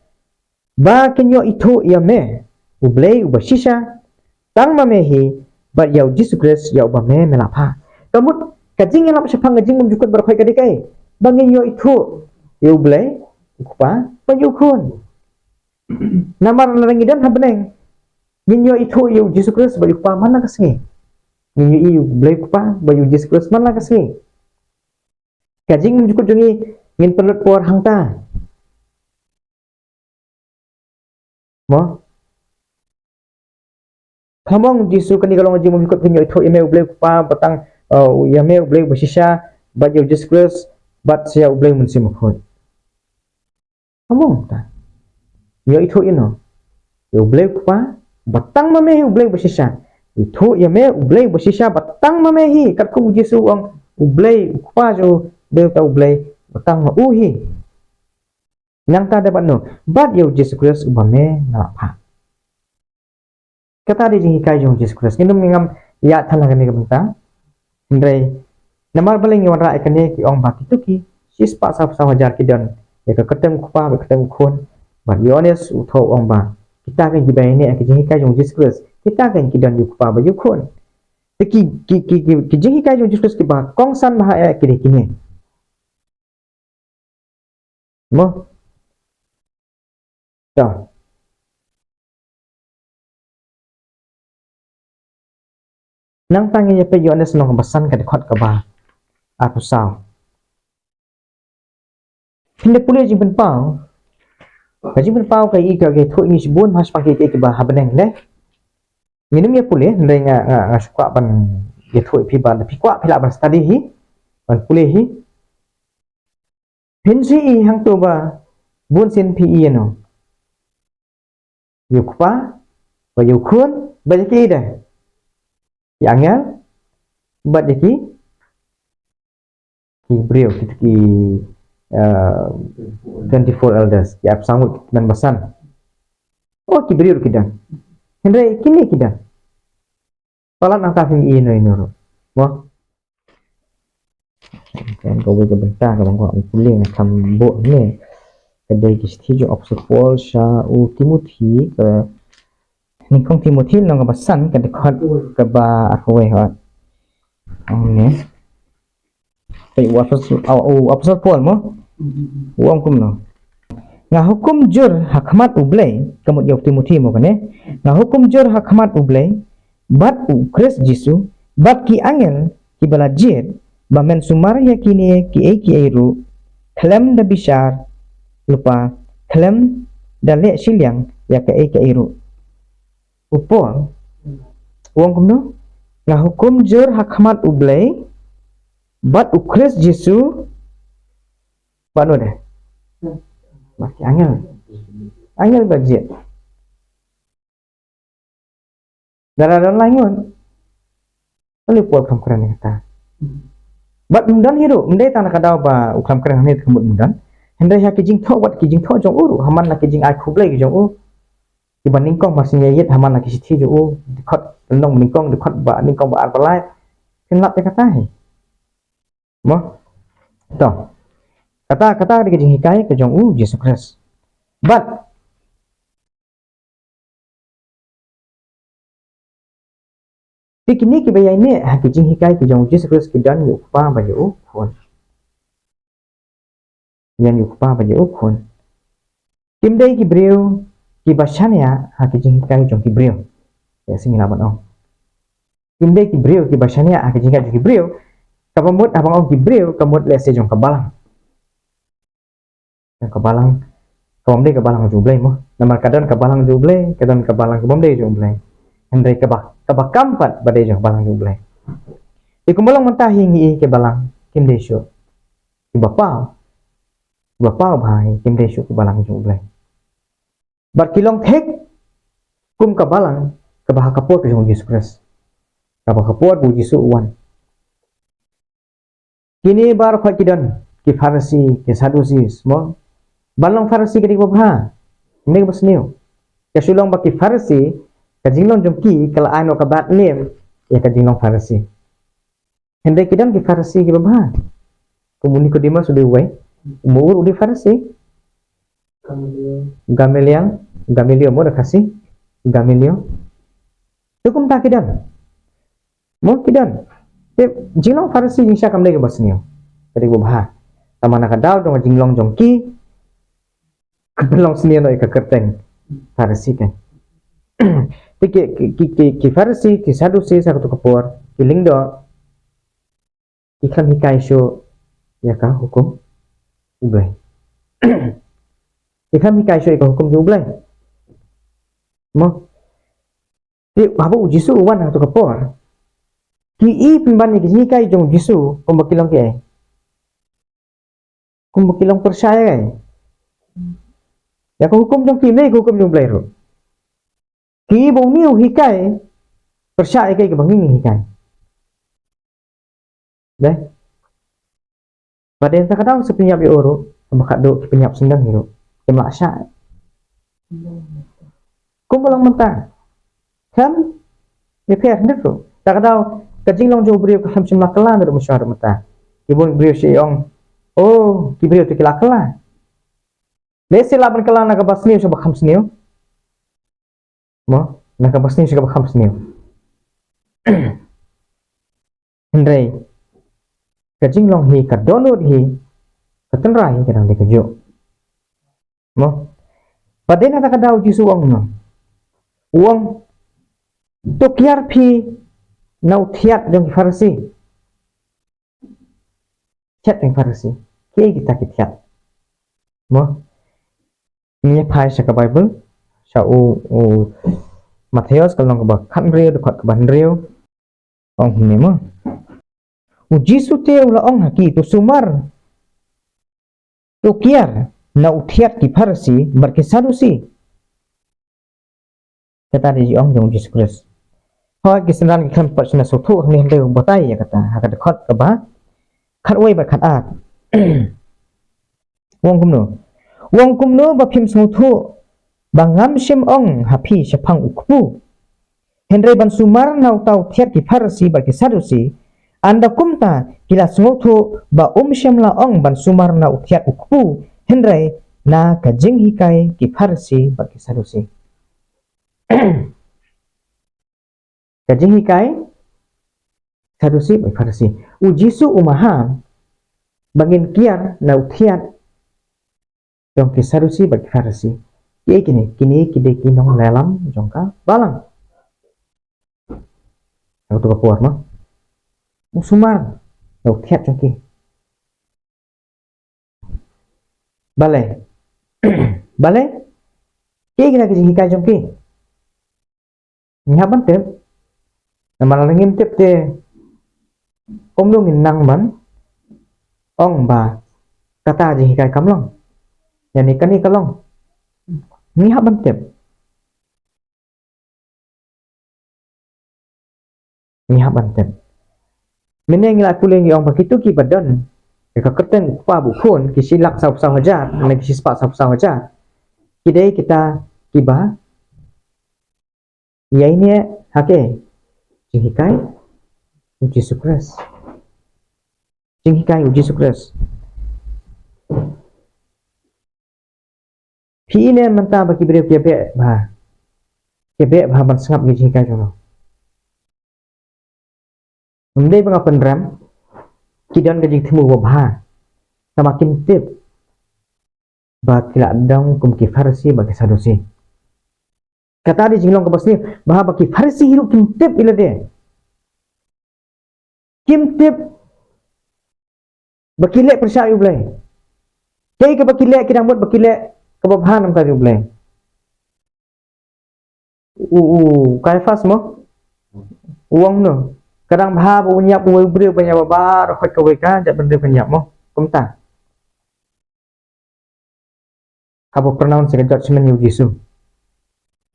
ba kenyo itu ya me ublei ubashisha tang mamehi bat yau Yesus Kristus ya ubame melapa kamu ka jing ya lap sepang jingbom jukut baru khat kadai kai bangin yo itu yu blai kupa panyukun namar larangidan habneng minyo itu yu Yesus Kristus baju kupa mana kasih minyo yu blai kupa baju Yesus Kristus mana kasih kajing menjukut jungi ngin perlut por hangta mo kamong Yesus kan kalau ngajing menjukut minyo itu email blai kupa batang email blai bersisa baju Yesus Kristus bat saya blai mensim khot among ta yo itu ino yo blai kupa batang mamehi blai bersisa itu ya me blai bersisa batang mamehi kat ku Yesus ang blai kupa jo de ta blai batang ma uhi nang ta dapat no bat yo Yesus Kristus ubame na pa kata di hikai jong Yesus Kristus ngam ya thalah kani kabenta ndai namar baling yang rai kani ki ong baki tuki sis pa sa hajar kidan ya ka ketem kupa ketem khon ba yones utho ong ba kita kan gibai ni ki jing kai jong Jesus kita kan kidan yu kupa ba yu khon ki jing kai jong Jesus ki ba kong san ma ha ki de kini mo ta nang tangi ya pe yones nong basan ka de khot ka ba atau sao hindi pulih jing penpau kaji penpau kai ika ke thu ni sibun mas pakai ke ba habeneng le minum ya pulih ndai nga suka ban ye thu pi ban pi kwa phila ban study hi ban pulih hi pinsi i hang tu ba bun sin pi i no yu kwa ba yu khun ba ki de yang ya ba de ki brio ki 24 elders ki ap sangut dan basan oh ki brio kidan hendai kini kidan palan ang tafing ino ino mo kan ko ke benta ka bang ko puling kambo ni kedai ki stiju of Paul sha u Timothy ke ni kong Timothy nang basan ka dekat ke ba akwe ha ni kai apasal Paul mo uang kum no nga hukum jur hakmat ublay kamut yok Timothy mo kane nga hukum jur hakmat ublay bat u Christ Jisu bat ki angel ki balajir bamen sumar ya kini ki ru klem da bishar lupa klem da le silyang ya ke ru upol uang kum no nga hukum jur hakmat ublay bat u Christ Jisu Bano deh. Masih angel budget. Darah lain Oli puat kam keren kata. Bat mundan hiru, mendai tanah kadau ba ukam keren ni kemut mundan. Hendai ha kijing tho wat kijing tho jong uru, haman la kijing ai khublai jong u. Dibanding kong masih nyayit haman la kisithi jong u. Dikot nong ningkong dikot ba ningkong ba arbalai. Kenlap dia kata he. Mo. Toh. Kata di kijing hikayat ke jong Yesus Kristus. But pikini ki bayai ni ha kijing hikayat ke jong Yesus Kristus kidan yu pa ba yu khon. Yan yu pa ba yu khon. Kimdai ki breu ki basania ha kijing hikayat jong ki breu. Ya sing laban ong. Kimdai ki breu ki basania ha kijing hikayat jong ki breu. Kapamut abang ong ki breu kamut lese jong kabalang. Kabalang kawamde kabalang jublay mo namar kadon kabalang jublay kadon kabalang kawamde jublay hendai kabak kampat badai jong kabalang jublay ikumulong mentahing i kabalang kimde syo ibapau bhai kimde syo kabalang jublay bat kilong thek kum kabalang kabah kapot jong Yesus Kristus kabah kapot bu Yesus uwan kini bar khakidon ki Farisi ki Sadusi semua balong Farisi kadi babha ini basniu kasulong baki Farisi kajinglong jongki kala ano kabat nim ya kajinglong Farisi hendai kidan ki Farisi ki babha kumuni ko dima sudah wai umur udi Farisi Gamaliel mo kasih Gamaliel tukum tak kidan mo kidan jinglong Farisi jingsha kamde ke basniu kadi babha tamana kadal dong jinglong jongki belong seni no ikakerteng Farisi kan ki Farisi ki Sadusi sa kapor ki lingdo ikan hikai syo ya ka hukum ublay ikan hikai syo hukum ublay mo ti babu Jisu wan sa kapor ki i pimban ki hikai jong Jisu kumbakilong ki kumbakilong percaya kai ya ko hukum jong kimle hukum jong blairo ki bong niu hikai percaya kai ke banging hikai deh baden ta kadang sepenyap yo oro bakat do penyap sendang hiro kemaksa kum balang mentah kan ya pek ndero tak tahu kajing long jo brio kam cuma kelan dari musyar mata kibun brio si ong oh kibrio tu kila kelan lesi laban kelan naga basni so bakam sniu mo naga basni so bakam sniu Hendrai kajing long hi kadonut hi katenrai kadang de kajo mo padena tak tahu jisu uang no uang to kiar phi nau thiat jong farsi chat yang farsi ke kita thiat mo ini phai sa ka bible sa u Matius kalau ka khan rio de khat ka ban rio ong ni mo u jisu te ula ong haki to sumar to kiar nau thiat ki farsi barke sadusi kata di ong jong Yesus Kristus hoi kisanan ki kan pasna sothu ni le botai ya kata hakat khot ka ba khat oi ba khat at wong kumno ba phim sothu bangam sim ong hapi sepang ukpu hendrai ban sumar nau tau thiat ki farsi ba ki sadusi anda kumta kila sothu ba syamla ong ban sumar nau thiat ukpu hendrai na kajing hikai ki farsi ba ki sadusi kajing hikai sadusi ba farsi u jisu umaha bangin kiar nau thiat jong ki sadusi ba ki farsi ye kini kide kinong lelam jongka balang aku tu kapuar mah sumar nau thiat jong ki balai balai ke kina kajing hikai jong ki nyaban tep nama langin tep te omlong nang man ong ba kata jing hikai kamlong yani kani kalong ni haban tep meneng la kuleng ong begitu ki badan ka kerten pa bu phun ki silak sau hajar lagi si spa sau hajar kidai kita kiba ya ini hake jinghikai uji sukres jinghikai uji sukres pi ini mentah bagi beri kebe bah ban sangap jinghikai jono mendai bang penram kidan gajing temu bah semakin tip ba kila dang kum ki farsi bagi sadusi kata di jinglong ke basni bahwa bagi farsi hidup kimtip ila de kimtip bakilek persya ulai kay ka bakilek kidang buat bakilek kebabahan ka ulai kay fas mo uang no kadang bah punya beri banyak babar khot ka weka jak benda banyak mo kumta apa pronounce ka judgment yu Yesu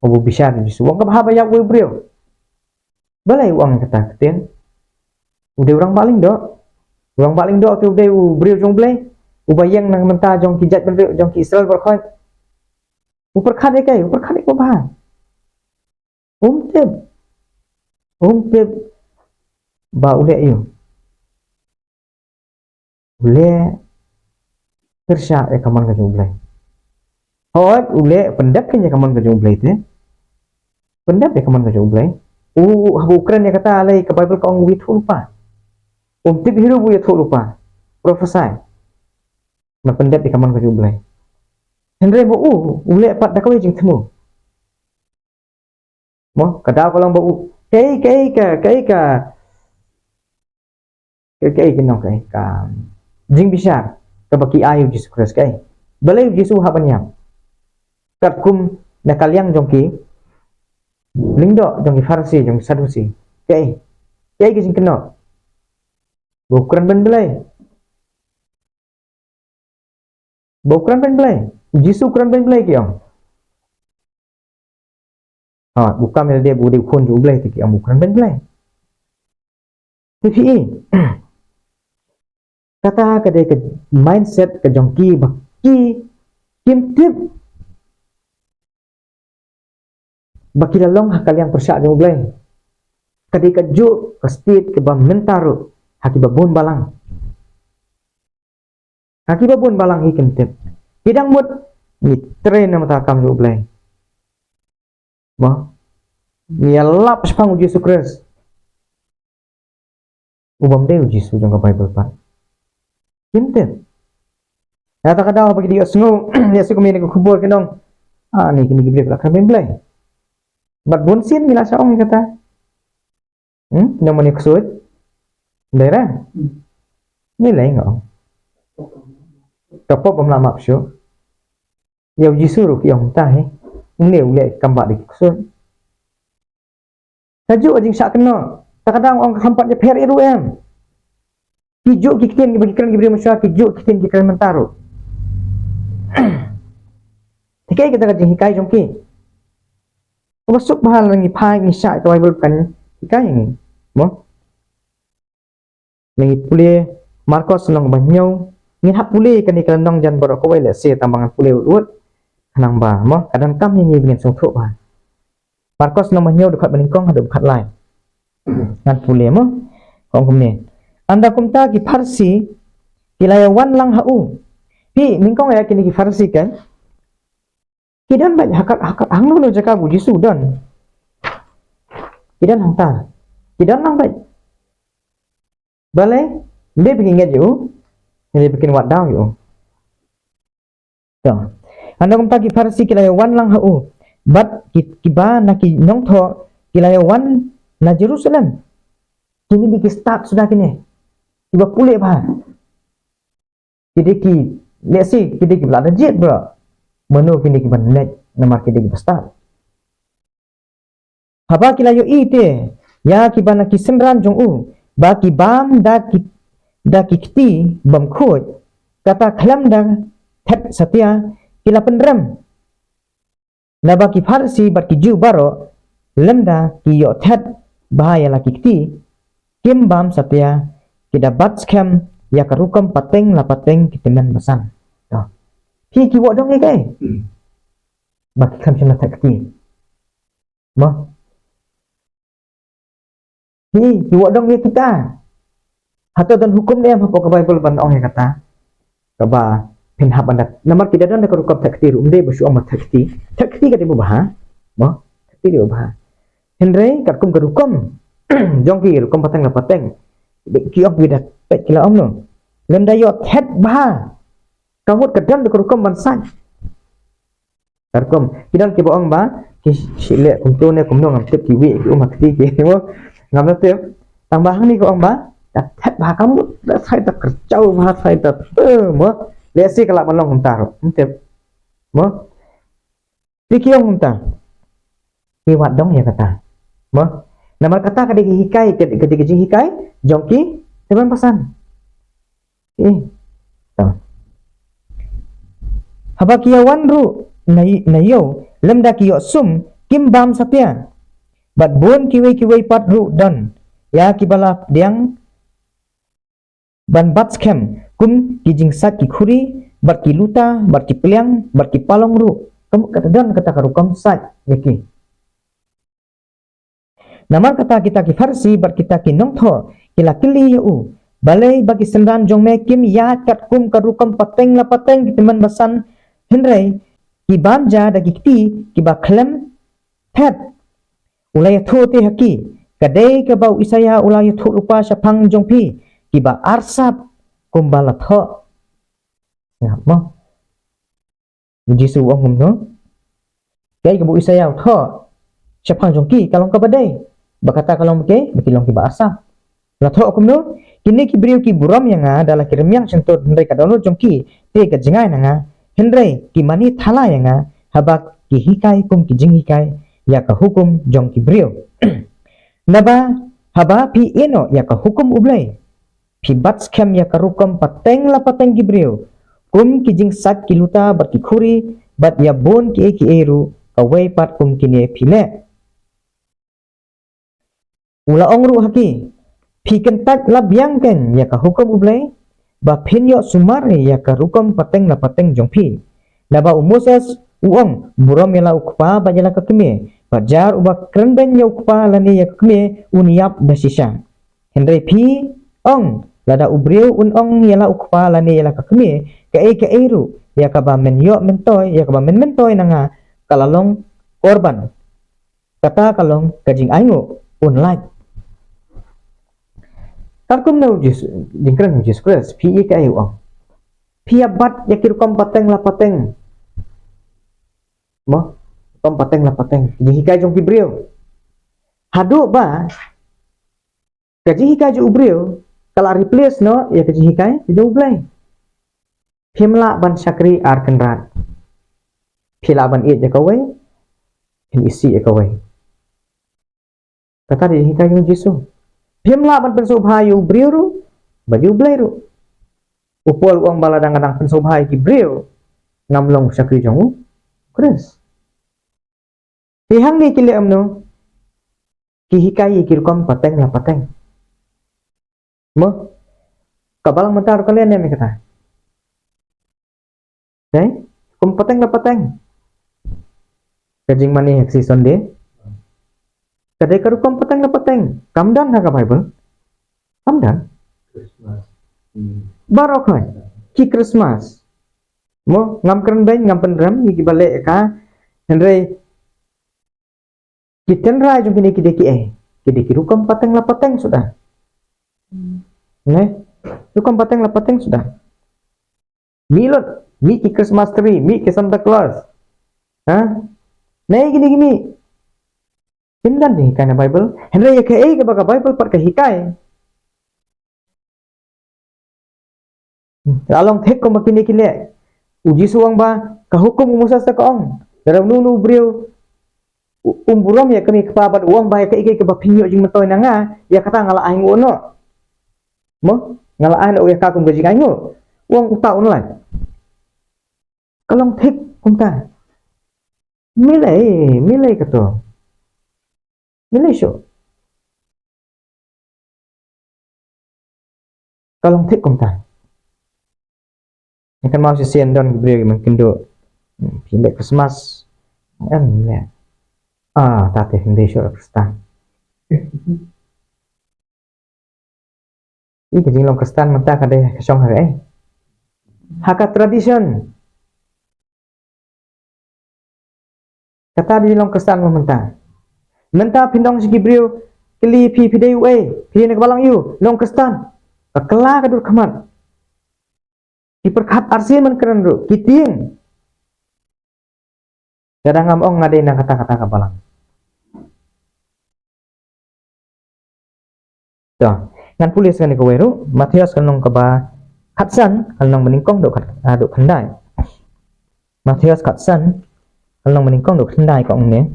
obo bisa di Yesu wong ka bah banyak beri balai uang kata ketin udah orang paling do tu udah beri jong blai ubayang nang menta jong kijat benda jong ki Israel berkhot uperkhade ko bah umteb ba ule yu ule tersya kaman ka jumblay hot ule pendap kanya kaman ka jumblay te pendap kaman ka jumblay habu Ukraine kata alai ka Bible ka ong withu lupa tib hiru bu yathu lupa prophesy na pendap kaman ka jumblay hendre mo ule pat dakawai jing temu mo kada ko lang ba kay kinong kay ka jing bisa kabaki ayu Yesus Kristus kay balay Yesus habanyam katkum nakalyang jongki lingdo jongki farsi jong sadusi kay jing keno bukan ben balay Yesus ukuran ben balay kiyong bukan dia budi pun juga balay kiyong bukan ben balay tapi kata kadai ke mindset ke jongki baki kimtip baki lalong hakal yang persyak jong blay ketika juk ke state ke bam mentaru haki babon balang hikin tip kidang mut ni train na mata kam ju blai mo ni lap sepang uji sukres ubam de uji su jong ka bible pa kintip ya tak ada bagi dia sengu dia su kami ni kubur kenong ni kini gible pula kami blai bat bonsin mila saong kata namanya kusut daerah nilai ngau kapok bom lama psyo ya uji suruh yang tahe nilai ulai kambak di kusut tajuk ajing sak kena kadang orang kampat je per iruem kijuk kikin bagi kalian diberi masyarakat kijuk kikin ki kalian mentaru tikai kita kajing hikai jongki masuk bahal lagi pai ni syak tu bible kan hikai ni mo ni pulih Markus nang banyau ni hak pulih kan ikan nang jan borok ko le se tambangan pulih urut nang ba mo kadang kam ni dengan songthok ba Markus nang banyau dekat beningkong ada dekat lain ngan pulih mo kong kumni anda kumta ki farsi kilayawan lang hau pi mingkong ya kini ki farsi kan kidan banyak hakat angno no jaka buji sudan kidan hangta kidan nang baik balai dia bikin ingat you dia bikin wat down you so anda kumta ki farsi kilayawan lang hau bat kiba naki nong tho kilayawan na Jerusalem kini di start sudah kini tiba pulih bah kini ki lesi kini ki belada jet bro menu kini ki banet nama kini ki start haba kilayo ite ya ki bana ki senran jong u ba ki bam da ki kti bam khoj kata khalam da thet satya kila pendram naba ki farsi bat ki ju baro lemda ki yo thet bahaya laki kti kim bam satya kida bat scam ya karukam pateng la pateng kitinan basan to pi ki wo dong ni kai bak kam chana takti mo pi ki wo dong ni kita hato dan hukum dia apa ke bible ban ong kata kaba pin hab anda namar kita dan karukam takti rumde basu amat takti kati bah mo takti dia bah Henry kat kum kerukom jongki rukom pateng la pateng kiok bidak pet kila om no lenda yo thet bah kamut kedam de kerukom bansan karkom kidan ki boong ba ki sile kum tu ne kum no ngam tip ki wi ki umak ti ki mo ngam tip tambahang ni ko om ba thet bah kamu da sai ta kerjau bah sai ta mo lesi kala malong kum taro tip mo pikiong kum ta ki wat dong ya kata mo nama kata ketika hikai jongki teman pesan haba kiawan ru nayo lemda kiyo sum kim bam satya bat bon kiwe pat ru dan ya kibala diang ban bat scam kum kijing sat ki khuri bat ki luta bat ki peliang bat ki palong ru kamu kata dan kata karukam sat yaki Namar kata kita ki farsi bar kita ki nongtho kila kili yu balai bagi sendan jong me kim ya kat kum karukam pateng la pateng kitiman basan henrei ki banja da kiti ki ba klem thet ulai tho te haki kadai ka bau isaya ulai tho rupa sapang jong pi ki ba arsap kum bala tho ya mo jisu wong no kai ka bau isaya tho sapang jong ki kalong ka badai bakata kalau mke bekilong ki bahasa la tho kum no kini ki beriu ki buram yang adalah kirim yang sentot hendai ka download jongki te ka jengai nanga hendai ki mani thala yang habak ki hikai kum ki jing hikai ya ka hukum jong ki beriu naba haba pi eno ya ka hukum ublai pi bat scam ya ka rukum pateng la pateng ki beriu kum ki jing sat ki luta bar ki khuri bat ya bon ki eru ka wei pat kum ki ne pile ula ongru haki pi kentak labyang ken ya ka hukum ublai ba pin yo sumare ya ka rukum pateng la pateng jong pi naba umuses uang buram yala ukpa bajala kakme bajar uba keren ben ya ukpa lani ya kakme uniap dasisha Henry P ong lada ubriu ong yala ukpa lani yala kakme ke eru ya kaba menyo mentoy ya kaba mentoy nanga kalalong korban kata kalong kajing aingu like tarkum na ujis jingkran ujis kres P ke ayu ong P abat yakirukom pateng la pateng mo kom pateng la pateng jihikai jong kibriu hadu ba kajihikai ju ubriu kala replace no ya kajihikai ju ublai phimla ban sakri ar kenrat phila ban it jakawai hin isi jakawai kata jihikai jong jisu phimla ban pensubhai ubriu ru baju ublai ru upol uang bala dang-dang pensubhai kibriu ngamlong sakri jong Chris. Tihang ni kili amno kihikai kirkom pateng la pateng. Mo kabalang mentar kalian yang kata. Okay? Kum pateng la pateng. Kajing mani heksi sonde. Kadai karukom pateng la pateng. Kamdan ha ka Bible. Kamdan. Christmas. Barokai. Ki Christmas. Mo ngam keren bain ngam penram iki balik ka Henry kita rai jom kini kideki rukam pateng la pateng sudah ne rukam pateng la pateng sudah milot mi ki Christmas tree mi ki Santa Claus ha nei gini pindan ni kana Bible Henry ya ke baga Bible par ka hikai along thek ko makini kile uji suang ba kahukum umusa sa kaong dalam nunu brio umburam ya kami kepabat uang ba ka ikai ke bapinyo jing metoy na nga ya kata ngala aing uno mo ngala aing o ya ka kum gaji kanyo uang uta online kalong thik kumta milay kato milay syo kalong thik kumta kan mau sisian don beri mungkin do pindah Christmas kan ya tate hindi sure Kristan ini kajing long Kristan mata kadai kasong hari haka tradition kata di long Kristan menta pindong si Gibril keli pidai nak balang you long Kristan kela kadur kamat diperkat arsin man keren ru kiting kadang ngamong ngadain kata-kata kabalang tuh ngan pulis kan ko weru Matius kanong kaba katsan kanong meningkong do kandai Matius katsan kanong meningkong do kandai ko ne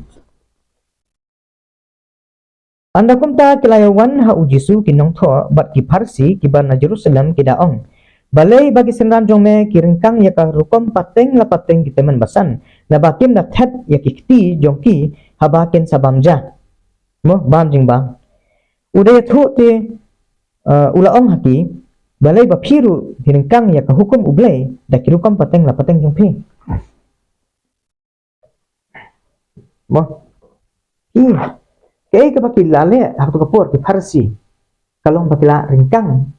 anda kumta kilayawan ha ujisu kinong tho bat ki parsi kiban na Jerusalem kidaong balai bagi senran jong me kiringkang ya ka rukom pateng la pateng kita men basan na bakim na thet ya kikti jong ki habakin sabamja mo bam jing bang udah thu te ulaong haki balai ba phiru kiringkang ya ka hukum ublai da kirukom pateng la pateng jong phi mo ke bakil lale haktu kapur ki farsi kalong bakila ringkang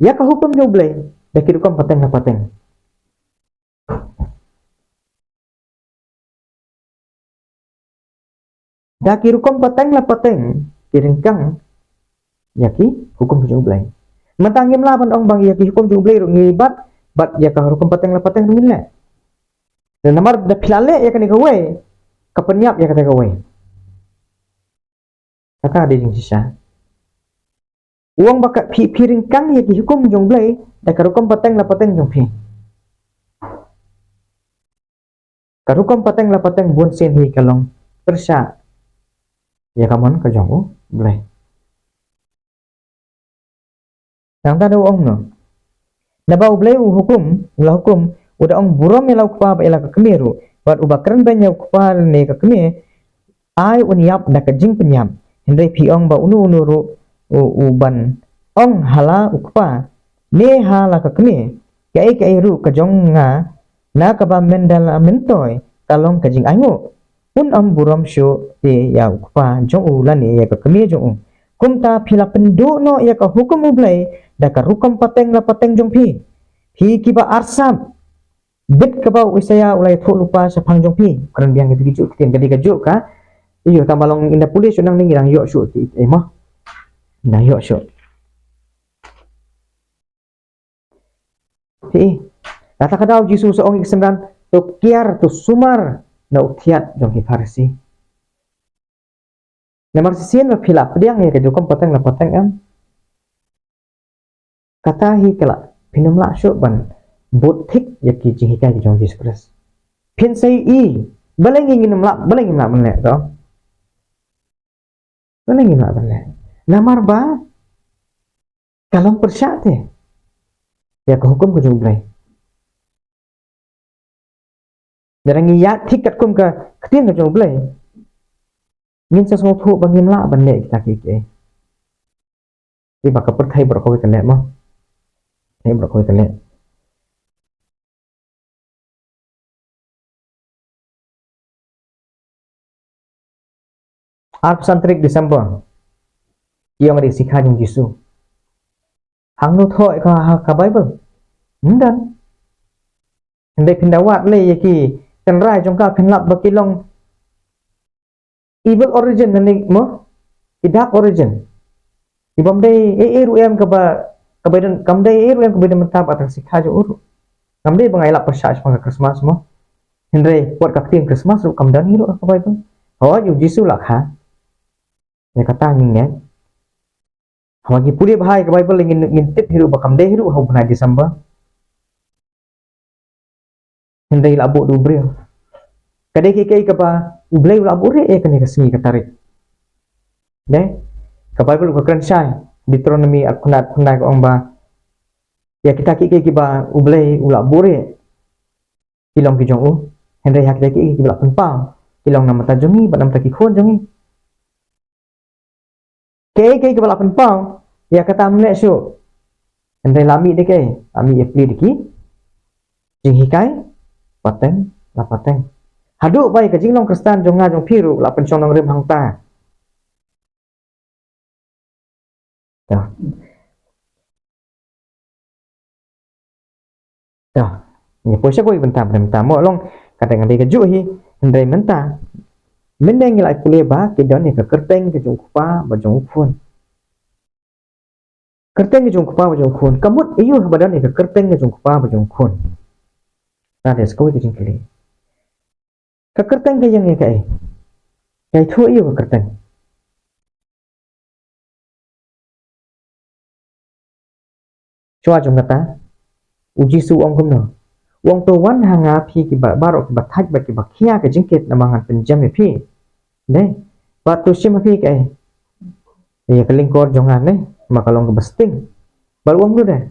ya ka hukum joble da kirukom pateng na pateng da kirukom pateng la pateng kiringkang yaki hukum joble matangim laban ong bang yaki hukum joble ru ngibat bat ya ka hukum pateng la pateng ngile dan namar da pilale ya kan gawe kapenyap ya kata gawe kata ada jing sisa uang bakat piring kang ya hukum jong blai da karukom pateng la pateng jong phi karukom pateng la pateng bun sen hi kalong persa ya kamon ka jong blai nang ta do ong no na ba blai hukum la hukum udah ong buram ya la ukpa ba ila ka kemiru bat ubakran ban ya ukpa ne ka kemi ai unyap da ka jing penyap hendai piong ba unu ru uban ong hala ukpa ne hala ka kme kai ru ka jong nga Na kaba mendala mentoy kalong kajing ango. Un buram syo ya ukpa jong ulani ya ka kemi jong. Kumta phila pendu no ya ka hukum ublay da ka rukam pateng la pateng jong pi. Pi kiba arsam. Bit kaba wisaya ulay thok lupa sa pang jong pi. Karan biang gitu gijuk kitin gadi gajuk ka. Iyo tamalong inda pulis unang ningirang yok syo ti mah. Na yok syo. Ti kata kadaw Jisu sa ong iksemdan to kiar to sumar na utiat jong ki farsi. Na marsisian na phila pediang ya ka jukom pateng la pateng am. Kata hi kala pinamla syo ban bot thik ya ki jing hikai jong Jesus Christ. Pin sai i balengin namla banle to. Balengin namla banle. Namar ba kalong persyate ya ka hukum ko jong blai. Darang iya tiket kum ka ketin ka jong blai. Ngin sa semua thu bangin la banle kita ki. Iba ka perthai bro ko ka le mo. Thai bro ko ka le. Pesantrik Desember. Yang ada sikha jong Jisu. Hang no thoi ka Bible. Ndan. Ndai pindawat le yaki kan rai jong ka phinlap bakilong evil origin nani mo. Dark origin. Ibam dai ruem ka ba kabadan kamdai ruem kabadan mentab atang sikha jo uru. Kamdai bangai lap persach pang Christmas mo. Hendrai buat ka tim Christmas ru kamdan hiru ka Bible. Oh yu Jisu lak ha. Ya kata ngingnya hawagi puri bahai ke Bible ngintip hiru bakam deh hiru hau pernah Desember hendai labu du bril kadai kikai ke pa ublai labu re kani kesmi katarik deh ke Bible ke keren syai Deuteronomy akunat kunai ke omba ya kita kikai ke ba ublai labu re kilong ki jong u hendai hak kikai ke ba penpam kilong nama tajongi ba nama takikon jongi ke balap penpau ya kata amne syo andai lami de ke ami apply diki jing hikai pateng la pateng hadu bai ka jinglong kristan jonga jong phiru la penchong nong rem hang ta ni poisa koi bentam mo long kata ngai ka ju hi andai menta mendeng lại pule ba ke don ka kerteng ke jong kupa ba jong phun kerteng ke jong kupa ba jong phun kamut iyo ba don ka kerteng ke jong kupa ba jong phun ta des ko ke jing kili ka kerteng ke yang kai thu iyo ka kerteng chua jong kata uji su ong kum no wong to wan hanga phi ki ba baro ki ba thaj ba ki ba khia ke jingket namangan penjam phi deh batu sim phi ke ya kelingkor jongan ne makalong ke besting baluang lu deh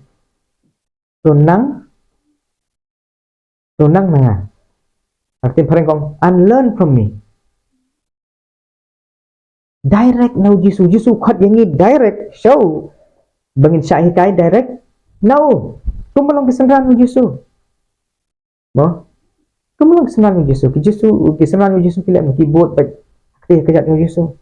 tunang nanga arti pareng kong unlearn from me direct now Jisu khat yang ni direct show bangin syai kai direct no kumalong kesengran Jisu bo kumalong kesengran Jisu kila keyboard baik kejat Jisu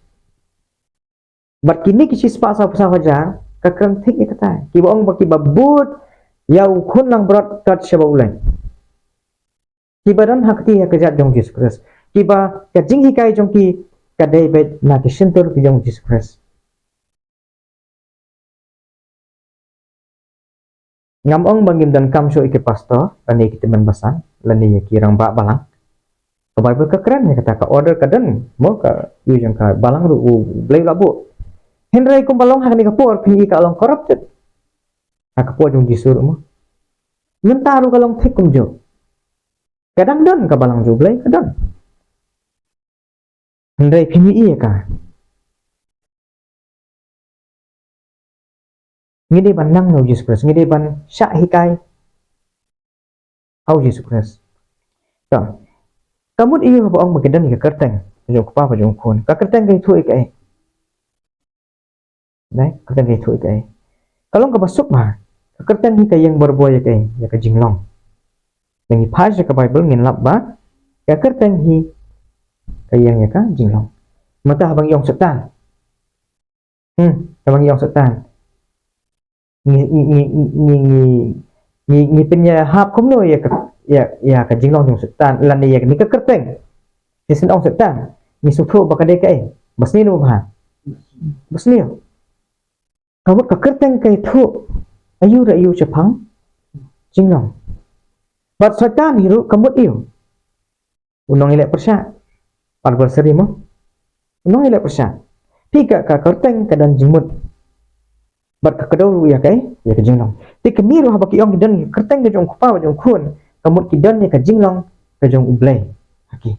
bat kini kisi spa sa wajar kakran thik ni kata ki bong baki babut yau khun lang berat kat syaba ulai ki badan hakti ya kejat jong Jesus Christ ki ba kajing hikai jong ki kadai bet na ki sentur ki jong Jesus Christ ngamong bangim dan kam syo ike pastor lani kita men basan lani ya kirang ba balang ka Bible ka keren ya kata ka order ka den mo ka yu jang ka balang ru blai labu Henry kumbalong hakni kapor pingi ka along corrupted akapo jong Jisu mo ngentaru kalong thik kumjo kadang don ka balang jo blai kadang Henry pingi iya ka ngide ban nang no Jesus Christ ngide ban sya hikai au Jesus Christ to kamut iyo ba ong magdan ka kerteng jo pa pa jong khon ka kerteng kai thu ikai đấy kerteng kai thu ikai kalong ka basuk ma ka kerteng hikai yang berboya kai ya ka jinglong Dengan pas ke Bible ngin lap ba ka kerteng hi kayang ya ka jinglong. Mata bang yong setan. Bang yong setan. Ni penya hap kom no ya ka jinglong yong setan lan ya ni ka kerteng. Ni sen ong setan. Ni sutho ba ka de kai. Basni no ba. Basni. Kawat ka kerteng kai thu ayu ra ayu chapang jinglong. Bat setan hiru kamut iyo. Unong ilek persya. Anniversary mo. Unong ilek persya. Tiga ka kerteng kadan jingmut. Bat ka kadau ya kai ya ka jinglong. Ti kemiru ha baki ong kidan kerteng ka jong kupa jong kun. Kamut kidan ya ka jinglong ka jong ublay. Haki.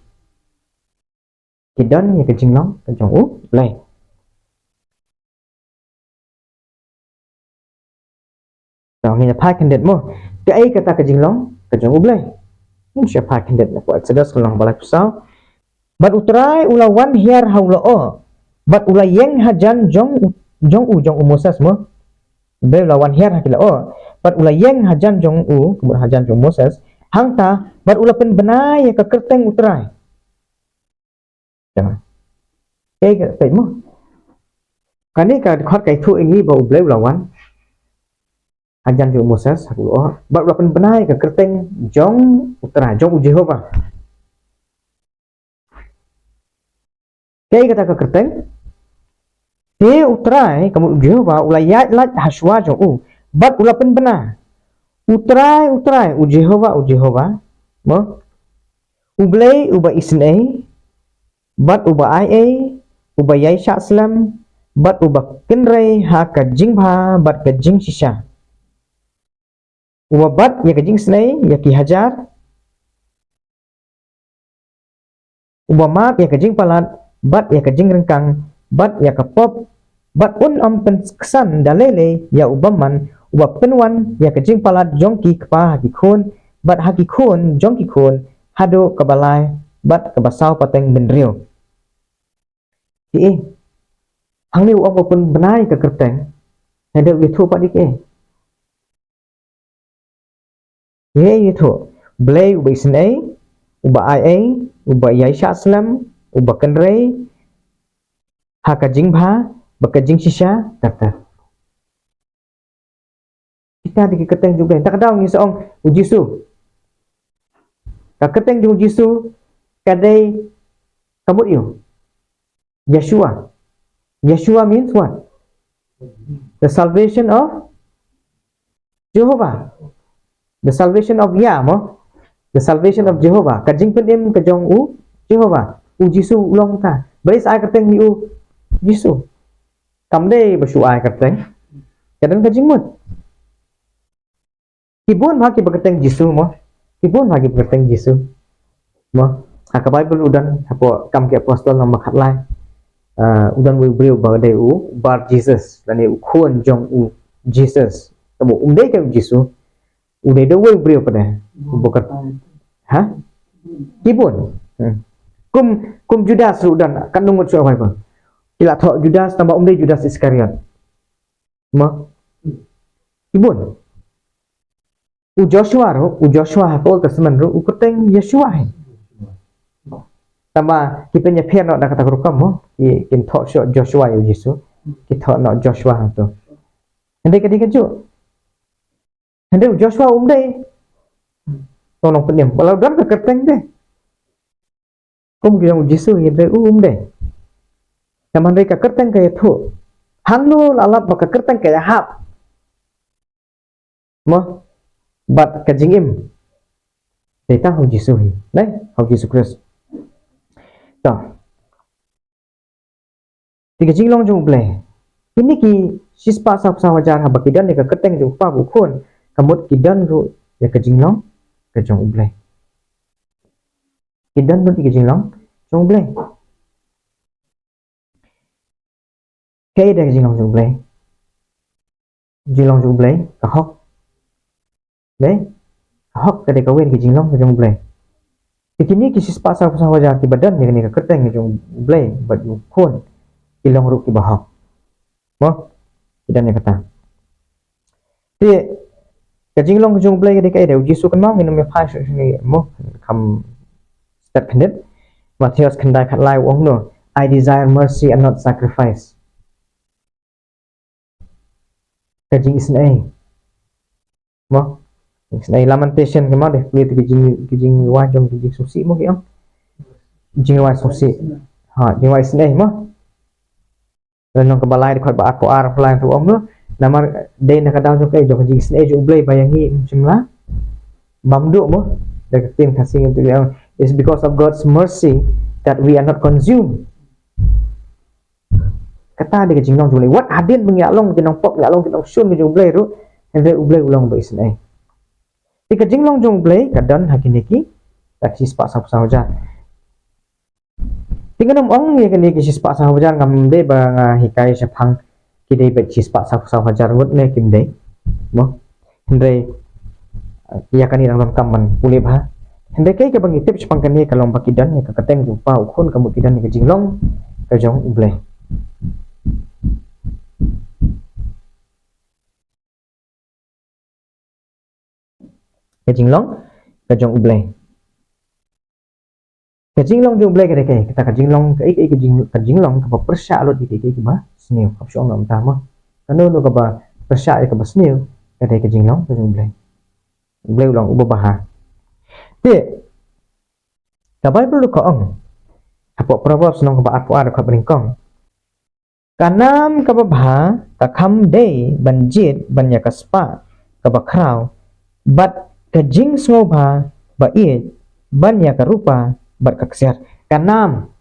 Kidan ya ka jinglong ka jong ublay. Tao nghe phai kandet mo. Ti ai kata ka jinglong ka jong ublay. Mun siya phai kandet na po Exodus lang balak pusaw. Bat utrai ulawan hiar hauloo. Bat ulayeng hajan jong Moses mo. Be lawan hiar hakilao. Bat ulayeng hajan jong kemudian hajan jong Moses. Hangta bat ulapen benai ka kerteng utrai. Jangan. Kai mo. Kani ka khot kai thu ini ba ublay lawan. Hajan jong Moses hakilao. Bat ulapen benai ka kerteng jong utrai jong Jehovah. Kai kata ka kerteng Te utrai kamu Jehovah ulayat lat haswa jong bat ulapen benar. Utrai Jehovah mo ublay uba isnai bat uba ai uba yai syaslam bat uba kenrai ha ka jingba bat ka jing sisa. Uba bat ya ka jing snai ya ki hajar. Uba mat ya ka jing palat bat ya ka jing rengkang bat ya ka pop bat am kesan dalele ya ubaman ubap penwan ya kejing palat jongki kepa hakikun bat hakikun jongki kun hado kebalai bat kebasau pateng benrio. Hang ni uang pun benai ke kerteng ada itu pak dik itu blay uba isnai uba ai uba yai syaslam uba kenrei hakajing bha bakajing sisa tata. Kita di keteng juga tak ada ngi seong ujisu. Ka keteng di ujisu kadai kamut yo. Yeshua. Yeshua means what? The salvation of Jehovah. The salvation of Yahweh. The salvation of Jehovah. Kajing penim kajong Jehovah. Ujisu ulong ta. Bais ai keteng ni Jisu. Cầm đây bà sụ ai cắt đánh cái đó cái chính mật khi bốn phá khi bà cắt đánh Giêsu mà khi bốn phá khi bà cắt đánh Giêsu mà cái Bible udan apa kam ke apostol nama khat lai udan we believe ba de bar Jesus dan ni ukhuan jong Jesus tabo umdai ke Giêsu udai do we believe pada bukat ha kibun kum Judas udan kandung ucu apa Bible Ila thọ Judas tambah umdai Judas Iskariot. Ma ibun. Joshua Old Testament ro ukuteng Yeshua hai. Tambah kipenya pher no da kata rukam mo kim thọ sho Joshua yo Yesu. Ki thọ no Joshua to. Hende ke ju. Hende Joshua umdai. Tolong penyem. Kalau dan ke kerteng deh. Kum yang Yesu hende umdai. Naman mereka kerteng kaya tu, hanglo lalap maka kerteng kaya hap, mo, bat kajingim, kita hau Yesus, nih hau Yesus Kristus. Toh, tiga jinglong jung bleh, ini ki sispa sah wajar haba kidan ya kerteng jung pa bukun, kamut kidan ru ya kajinglong kajung bleh, kidan ru tiga jinglong jung bleh. Cái đây jinglong jung blay ka hok đấy hok cái đây ka wen ki jinglong jung blay thì kini ki sispa sa wajar ki badan ni ka kerteng jung blay bat jung khon ki long ru ki bahok mo kidan ni kata thì Kajing long kajong blay kadai kai deu Jisu kan mau minum ya phai ni mo kam step pendek Matthias kendai kat lai wong no I desire mercy and not sacrifice. Kajing isn ai mo isn ai lamentation ke mau deh beli tu kajing wa jong kajing susi mo ke am kajing wa susi ha kajing wa isn ai mo dan nong kebalai dekat ba aku ar plan tu om no nama day nak kadang jong kai jong kajing isn ai jong blay bayangi macam lah bamdu mo dekat tim kasih itu yang is because of God's mercy that we are not consumed. Kata dia kajing long jolai wat adin bengiak long kinong pop ngiak long kinong sun kajing blay ru hendak ublay ulang ba isn ai di kajing long jong blay kadon hakiniki tak sispak sah tinggal ong ni kan ni sispak sah hujan ngam de ba hikai sepang kidai bet sispak sah hujan ngut ne kim de mo hendai ya kan ni dalam kaman pulih ba hendai kai ke bang tip sepang kan ni kalau pakidan ni ka kateng jumpa ukun kamu kidan ni kajing long kajong ublay kajing long kajong ublay kajing long jong blay kadai kai kita kajing long kai kajing long ka persya alot di kai ba sniu option nom tama kanu no ka ba persya ka ba sniu kadai kajing long kajong blay ulang ubaha ti ka bible ko ong apo proverbs nong ka ba apo ar ka bringkong kanam ka ba ka kham day banjit banya ka spa ka ba kraw bat kajing smo ba it banya ka rupa bat kaksiar kanam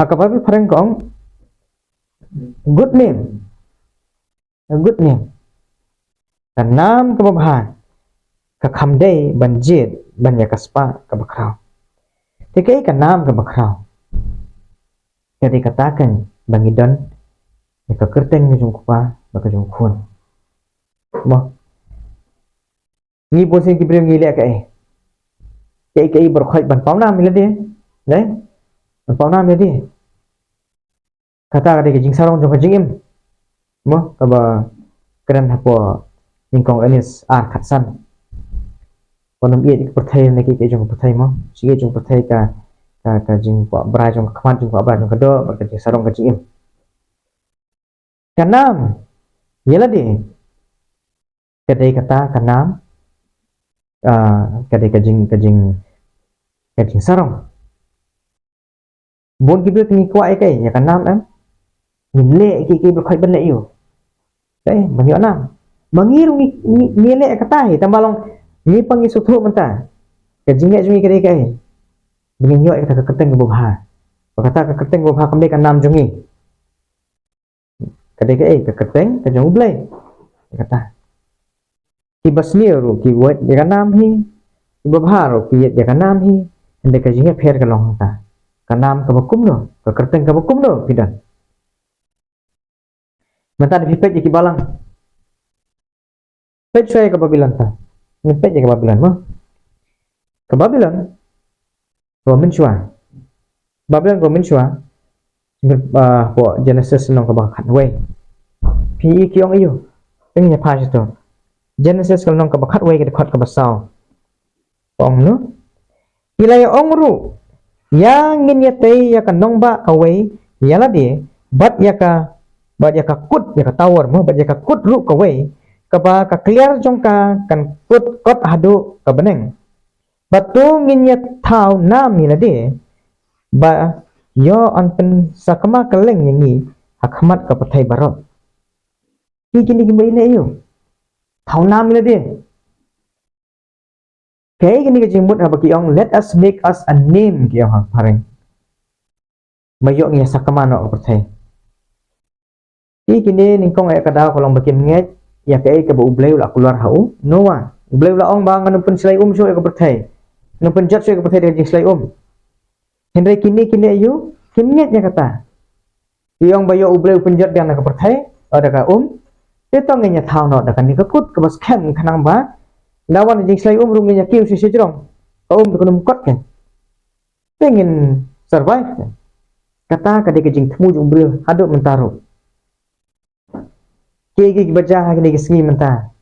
hakababi pareng kong good name kanam kababha kakhamdei banjit banya kaspa kabakraw tikai kanam kabakraw jadi katakan bangidon ka kerteng jung kupa baka jung khun mo ni bosin kibrem ngile ka cái berkhoi ban pau nam mila dia đấy ban pau nam dia kata ada kajing sarong jong kajing im mo kaba keren hapo ningkong anis ar khatsan konom ie perthai ne ki jong perthai mo sige jong perthai ka kajing pa bra jong khman jong pa bra jong kado kajing sarong kajing im kanam yela dia kadai kata kanam kadai kajing sarong bon ki bek ni kwai kai ya kan nam em min le ki berkhoi ban le yu dai banyo nam mangiru ni le kata hi tambalong ni pangi suthu menta kajing ya jungi kai dengan yo kata keteng bo bha kata keteng bo bha kambe kan nam jungi kadai kai keteng ka jong blai kata ki basni ru ki wet ya kan nam hi bo bha ru ki ya kan nam hi hendai kajingnya pher kalong ta kanam ka bakum no ka kerteng ka bakum no pidan mata di pipet ki balang pet saya ka babilan ta ni pet ka babilan mo ka babilan romin chua babilan romin chua po genesis nong ka ba khat we pi ki ong iyo pengnya pa to genesis ka nong ka ba khat we ka khat ka ba saw ong no Ilaya ongru yang nginyate ya kan nongba away yala di bat ya ka kut ya ka tower mo bat ya ka kut ru ka way ka ba ka clear jong ka kan kut kot hadu ka beneng batu nginyat thau nam ni di ba yo anpen sakama keleng yangi hakmat ka pathai barot kini gimana yo thau nam ni di Kaya gini kejimut apa kiong let us make us a name kiong hang pareng. Mayok niya sa kamano ko percaya. Kini ningkong ay kadaw kolong bakin nget ya kaya ka ba ublay ula keluar hau noa ublay ula ong bang anu pun silay so ay ko percaya. Anu pun jat so ay ko percaya dengan silay Henry kini ayu kinget niya kata. Kiong bayo ublay pun jat yang nak percaya ada ka ito ngenya tao no dakan ni kakut ka bas kem kanang ba lawan jing slay rumnya kiu si sejrong ko kot kan pengen survive kan kata kadai kejing temu jumbril haduk mentaruh kegi baca kini kesini mentah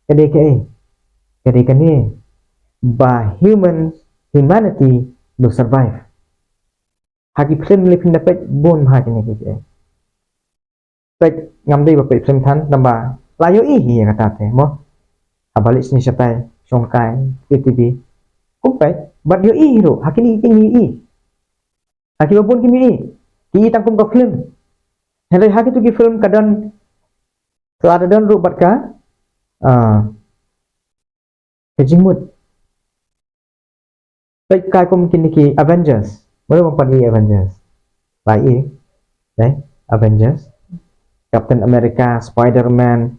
kadai ketika ni bah humanity will survive. Hagi film ni film dapat bon ha kini ke. Baik ngamdai bapak film tan tambah layo ih ya kata teh mo. Abalik sini siapa songkai PTV. Kumpai but yo ih ro hakini kini ih. Hagi babon kini ih. Ki tangkum ka film. Helai hagi tu ki film kadan seladadan ro bat ka kejimut. Baik kai kom kini ki Avengers. Mana mempunyai Avengers? Baik, Avengers, Captain America, Spider-Man,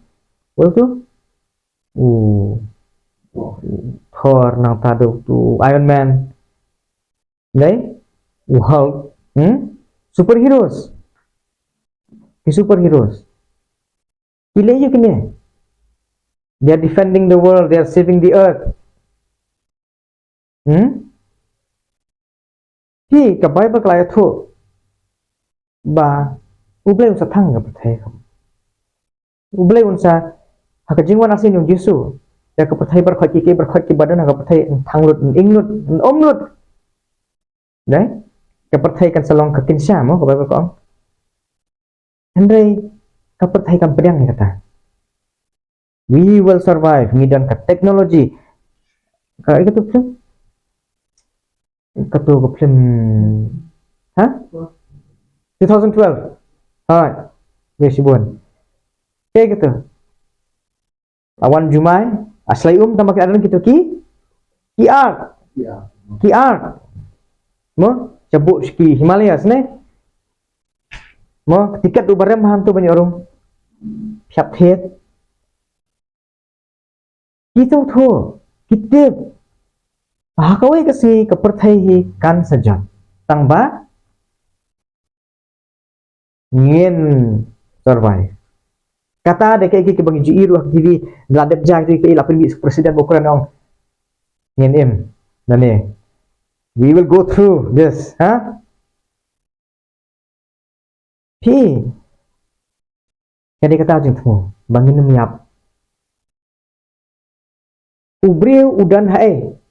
tu, Thor, nang tadu tu, Iron Man, Hulk, superheroes, superheroes. Gila je kini. They are defending the world, they are saving the earth. Ki ka Bible kelaya tu ba ublay unsa thang ka patay kam ublay unsa hakajingwan asin yung Yesu ya ka patay bar khaki badan ka patay thanglut inglut omlut dai ka patay kan salong ka kinsya mo ka Bible ko andai ka patay kan pedang ni kata we will survive ngidan ka technology ka itu tu Ketua ke film 2012 hai Besibun kayak gitu lawan Jumai aslai tambah keadaan gitu QR mo cabut ski Himalaya sini mo tiket tu barang mahal tu banyak orang siap head gitu tu kita Hakawai kasi kepercayai kan saja tangba ngin survive kata ada kayak bagi jiru aktivi ladep jag tu kayak lapin presiden bukan ong ngin im dan we will go through this jadi kata aja tu bangin miap ubriu udan hae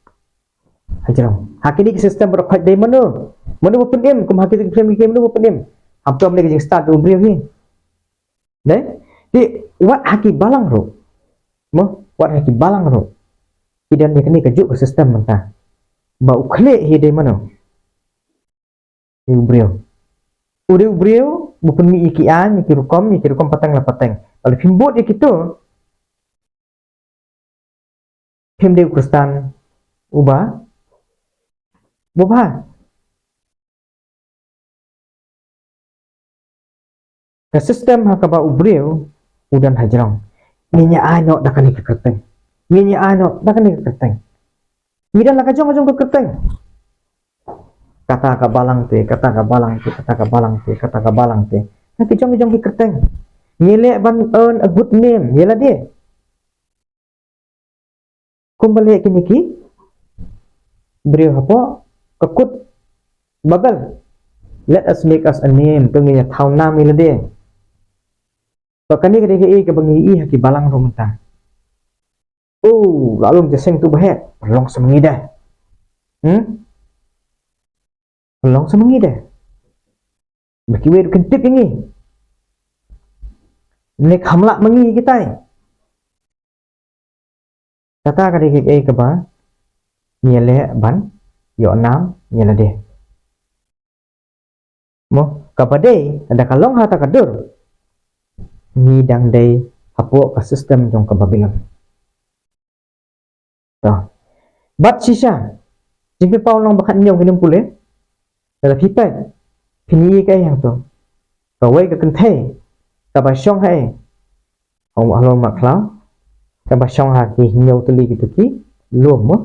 Hajram. Hakini sistem berkhaj day mano berpenim kum hakini frame game mano berpenim. Apa amne ke start tu brio ni. Dai? Di wat haki balang ro. Mo wat haki balang ro. Idan ni kini kejuk ke sistem mentah. Ba ukhle hi day mano. Di brio. Ude brio berpeni ikian ikirukom patang la patang. Kalau fimbot ikitu film de Kristen ubah Bubha. Ke sistem hakaba ubriu udan hajrong. Minya ano dakani ke kerteng. Minya ano dakani ke kerteng. Midan la kajong ke kerteng. Kata ka balang te. Nanti jong ke kerteng. Ngile ban earn a good name. Yela dia. Kumbali kini ki. Beriu apa? Kekut bagal. Let us make us a name. Penginya tahun nam ini deh. Bahkan ni ketika ke bengi haki balang rumah. Lalu jaseng tu bahet. Pelong semengi dah. Pelong semengi dah. Berkiwir kentik ini. Nek hamlak mengi kita. Kata ketika ke ba. Nyele ban. Yo nam nyala deh. Mo kapade ada kalong hata kadur. Ngidang day hapo ka sistem jong ka Babylon. Bat sisa. Jimpi paul nang bakat nyong kinum pule. Dalam hipat. Pini kay yang tu. Kawai ka kentay. Kabasyong hai. Om along maklau. Kabasyong ha ki nyaw tuli gitu ki. Luom mo.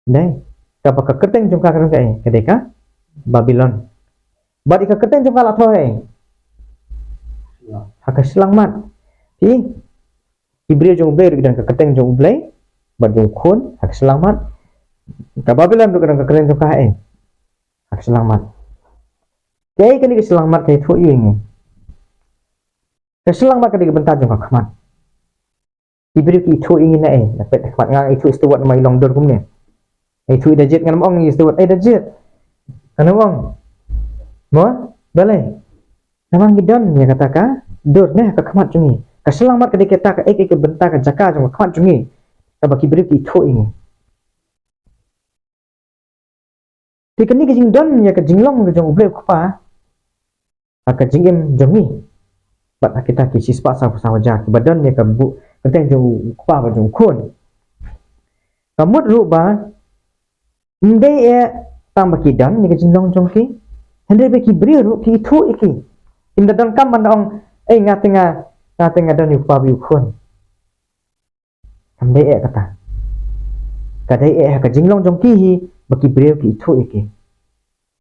Dai, kapag kaketeng jong kakang kay kadeka Babylon. Badi kaketeng jong kalat hoy. Haka selangmat. Ti Ibriu jong ublay dan kaketeng jong ublay, bad jong khun haka selangmat. Ka Babylon do kadang kaketeng jong kae. Haka selangmat. Kay kani selangmat kay thu ini. Ka selangmat kadi bentar jong kakmat. Ibri ki itu ingin dapat dapat ngang itu istuat mai long dor kumne. Itu ida jet ngam ong istuat ida jet. Kana ong. Mo balai. Namang gidon ya kataka dor ne ka khamat jungi. Ka selamat ka diketa ka ek benta ka jaka jong khamat jungi. Ka baki ibri ki itu ingin. Tikani ke jing don ya ke jinglong ke jong uble kupa. Ka jingim jongi. Bat kita ki sispa sa waja ke badan ya ke bu keteng jong kupa ba jong kun. Kamut ru ba ndai e tam baki don ya ke jinglong jong ki. Hende baki bri ru ki thu iki. Inda don kam man ong ngatenga don yu kupa bi kun. Hende e kata. Kadai e ka jinglong jong ki hi baki bri ki thu iki.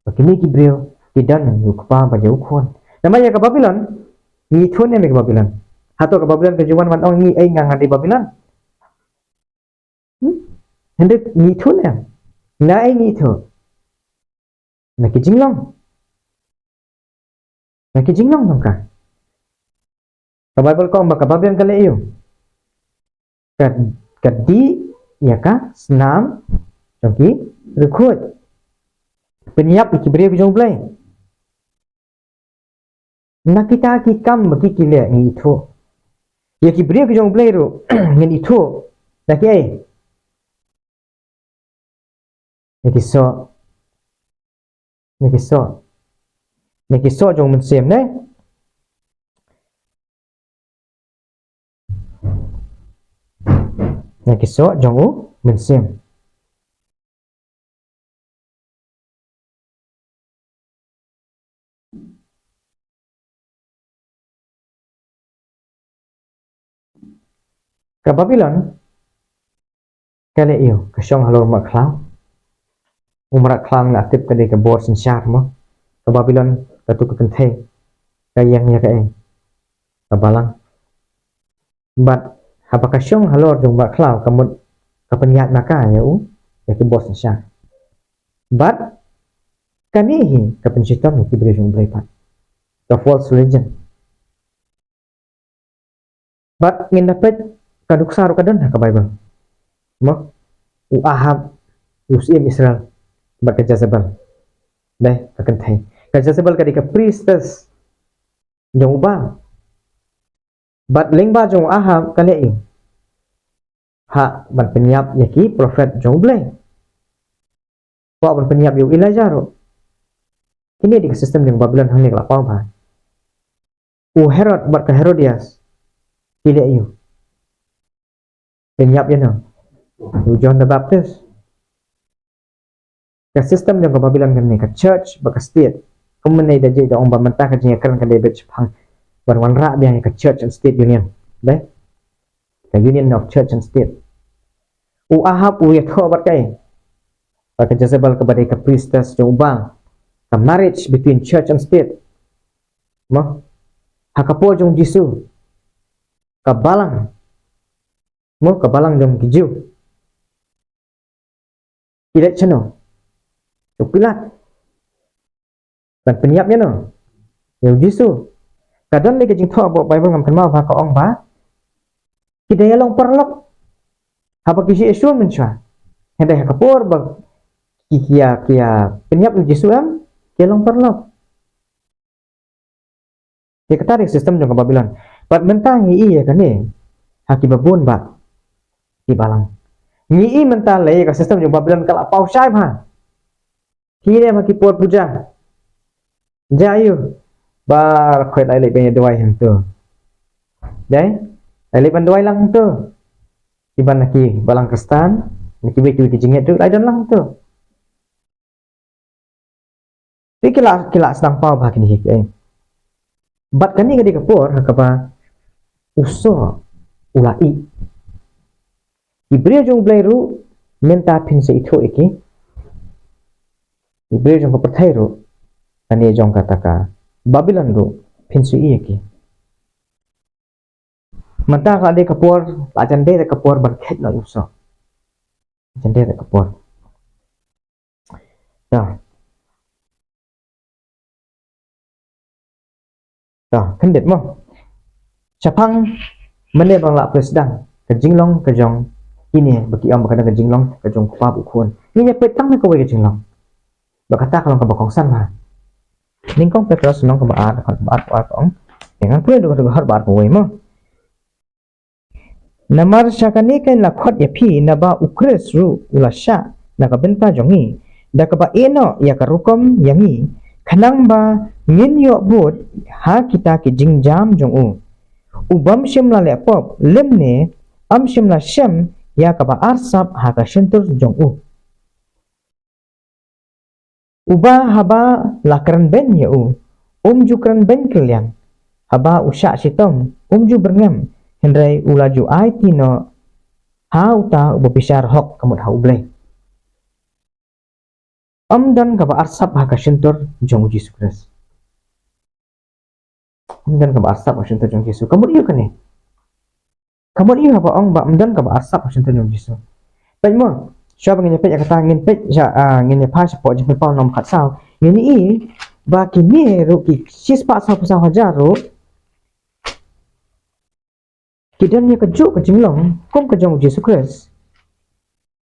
Baki ni ki bri ki don yu kupa ba jong kun. Namanya ke Babylon, ni thun ni ke Babylon. Hato ke Babylon ke juan man ong ni ai ngang di Babylon. Hendak ni thun ya. Na ai ni thu. Na ki jinglong. Na ki jinglong dong ka. Ka Bible ko ba ka Babylon ka leyo. Ka di ya ka senam joki rekrut. Penyiap ki beri jong play. Nak kita ki kam bagi kile ngi itu. Ya ki beri jong play ru ngi itu. Nak ai. Niki so jong men sem ne. Niki so jong u men sem. Ka Babylon kale iyo ka syong halor ma klang umra klang la tip ka de ka bor sin syar mo ka Babylon ka tu ka kenthe ka yang ya ka ka balang bat haba ka syong halor jong ma klang ka mut ka penyat maka ya ya ki bor sin syar bat kanihi ka pensitam ki beri jong brepat ka false religion bat ngin dapat kaduk saru kadon ka Bible. Mo Ahab Usim Israel bat ka Jezebel. Deh ka kenthe. Ka Jezebel ka di ka priestess jong ubang. Bat lengba jong Ahab ka lei. Ha bat penyap yaki prophet jong blay. Ko bat penyap yu Elijah ro. Kini di sistem jong Babylon hang ni la pau ba. Herod bat ka Herodias. Kile yu. Penyap ya no. John the Baptist. Ka sistem yang ke Babylon kan ni ka church ba ka state. Kemenai dah jadi orang mentah ka jeng kan David Chapang. Wan ra biang ka church and state union. Baik. Ka union of church and state. Ahab ya tho bat kai. Ka Jezebel kepada ka priestess jong bang. Ka marriage between church and state. Mo. Hakapo jong Jisu. Ka balang mo kabalang jong kijiu tidak chano pilat dan penyiapnya no yang Jisu kadang lagi jing tho bo Bible ngam kenal ba ka ong ba kidaya long perlok haba kisi esun mencha heda ka por ba kia penyiap Jisu am kia long perlok dia ketarik sistem jong Babylon bat mentangi iya kan ni haki babun ba di balang ni mental le ka sistem jong Babylon kala pau sai ha kire ma ki por puja jayu bar khoi lai le pe doi hang tu dai lai ban doi lang tu di ban ki balang kestan ki be ki jinget tu lai dan lang tu kila sedang pau ba kini hik bat kani ka di kapor ka ba uso ulai Ibria jong blairu menta pin se itu iki. Ibria jong pertai ru kani jong kataka Babylon ru pin se iki. Menta ka de kapor ajan de kapor berket no uso. Ajan de kapor. Dah kendet mo. Chapang mene bang la presdang. ke jinglong ke jong ini bagi om bakada ke jinglong ke jong kupa bukun ini petang na kowe ke jinglong bakata kalau ke bakong san ma ningkong petros nong ke baat ong dengan pun do har bar kowe mo namar syakani kan lakhot ya phi na ba ukres ru ulasha na ka benta jongi da ka ba eno ya ka rukom yangi khanang ba ngin yo bot ha kita ke jingjam jong ubam shim la lepop lemne am shim la shem ya ka ba arsap ha ka shentur jong uba haba lakran ben ya jukran ben kelyang haba usha sitom ju berngam hendrai ulaju ai tino hauta ubisar hok kamut haublai dan ka ba arsap ha ka shentur jong Jesus Christ dan ka ba arsap ha shentur jong Jesus kamut iyo kane kamut iyo haba ong ba dan ka ba arsap ha shentur jong Jesus pai mo siapa ngin pet kata ngin pet ngin pa support jeng pa nom khat sao ngin i ba kini ru ki sis pa sa pasal hajar ru kidan nya kejuk ke jinglong kom ke jong Jesus Christ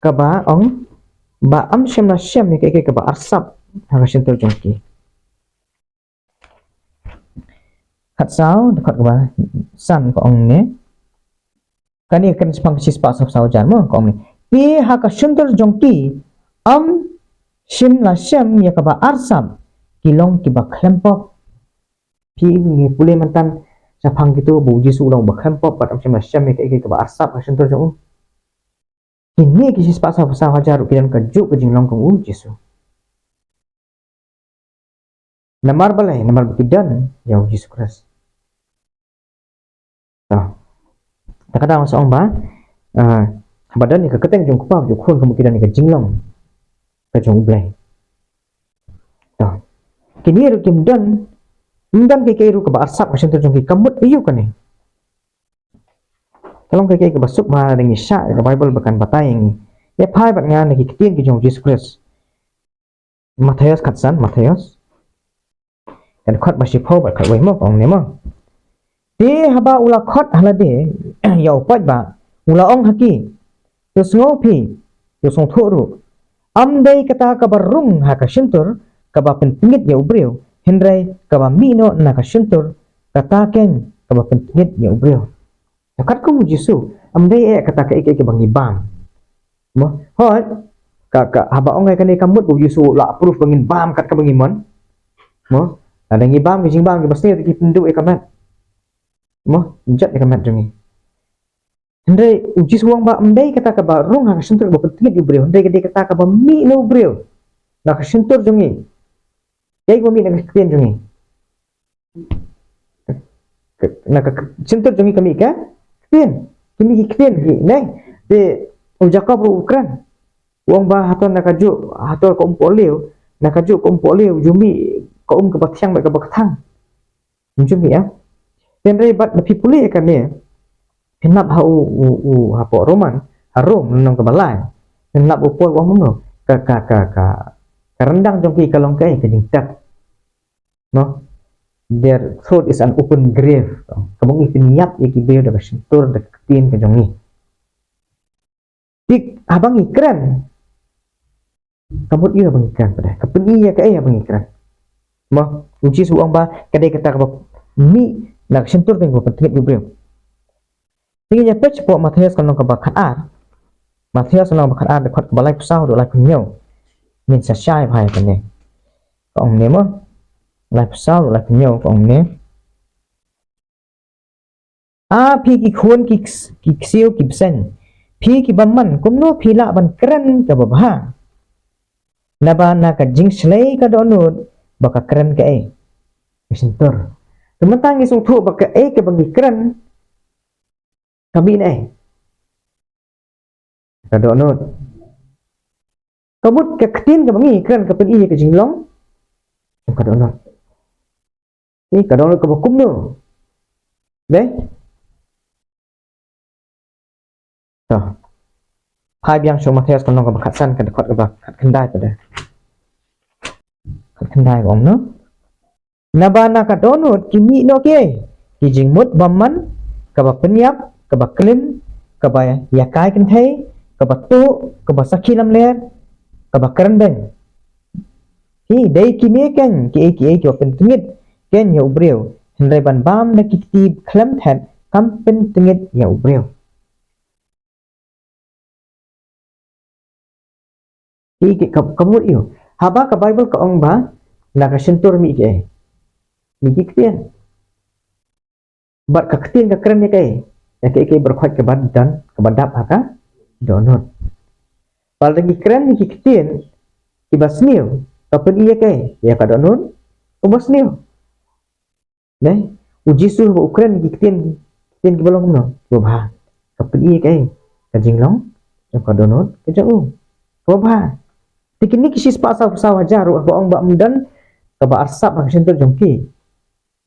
ka ba ong ba am shem na shem ni ke ba arsap ha sentul jong ki khat sao dekat ba san ko ong ne kani kan sepang sis pa sa pasal hajar mo ko ong ni pi ha ka sundur jongki am shim la shem ya ka ba arsam kilong ki ba klempop pi ni pule mantan sapang gitu bu jisu long ba klempop pat am shim la shem ya ka ba arsap ha sundur jong ini ki sis pa sa hajar kiran ka ju ke jinglong kong jisu namar balai namar bikidan ya jisu Christ takada masong ba badan ni keteng jong kupa jong khun kemungkinan ni ke jinglong ke jong blai kini ru kim dan ke ru ke ba arsap ka sentur jong ki kamut iyu kane kalong ke basuk ma dengan sya ke Bible bahkan batai yang ya pai bat ngan ki kitin ki jong Jesus Christ Matius katsan Matius kan khot ba sipo ba khat wei mo ong ne mo ti haba ula khot halade ya upat ba ula ong haki Tus ngopi, tus ong thuru. Amday kata kabarung ha kasyuntur, kabapentingit ya ubriyo, hendray kabamino na kasyuntur, kataken kabapentingit ya ubriyo. Nakat ko mo Jisu, amday kata ka ikay bangibam. Mo, hot, haba ong ay kanay kamut ko Jisu la approve bangin bam kat ka bangimon. Mo, ada ngibam kijing bam kibas niya kipendu ikamat. Mo, jat ikamat jungi. Hendai uji suang ba mendai kata ka ba rung ha kasentur ba pentingit ubriyo hendai kata ka ba mi no ubriyo na kasentur jungi yai ko mi na kasentur jungi na kasentur jungi kami ka kien kimi kien nei de ujaka bro ukran uang ba haton na kaju haton ko umpolio na kaju ko umpolio jumi ko ke batyang ba ka bakthang jumi ya hendai bat na pipuli kan ne henap hapo roman harum nong kebalai henap upoi wang mengo ka rendang jongki kalong kai ke jingtak no their throat is an open grave kamong ipiniap iki beo da sentur da ketin ke jongi dik abang ikran kamut iya abang ikran pada kapeni ya kai abang ikran mo uji suang ba kadai kata ka mi nak sentur tenggo penting beo tingginya pech po Matius kanong kabakat Matius kanong kabakat dekat kebalai pesau do lai punyau min sa syai bhai kane kong ne mo lai pesau do lai punyau kong ne pi ki khun ki siu ki bsen pi ki baman kumno phila ban kran ka babha naba na ka jing slei ka donut baka kran ka sentur tementang isung thu baka ke bangi kran kami ni kada onot kabut ke ketin ke bangi kan ke peni ke jinglong kada onot ni kada onot ke bakum no deh toh hai biang so Matius kanong ke bakatsan ke dekat ke bakat kendai pada kendai om no nabana kada onot kimi no ke ki jingmut baman ka ba penyap ka ba klim kaba ya kai kan thai kaba tu kaba sakhi lam ler kaba karan ben hi dei ki me kan ki pen tingit ken ya ubreu hendai ban bam na ki ti khlam than kam pen tingit ya ubreu hi ki kamu iyo haba ka bible ka ong ba na ka sentur mi ke mi ki kien bat ka ktin ka keren ke ya ke berkhot ke bad dan ke badap haka donot pal lagi keren mi ki ktin ki basniu ka pen iya ke ya ka donot ko basniu ne uji su ba ukren ki ktin ki balong no ko ba ka pen iya ke ka jinglong ka donot ke jau ko ba tikini kisi spasa sa wajar ba ong ba mdan ka ba arsap ka sentur jongki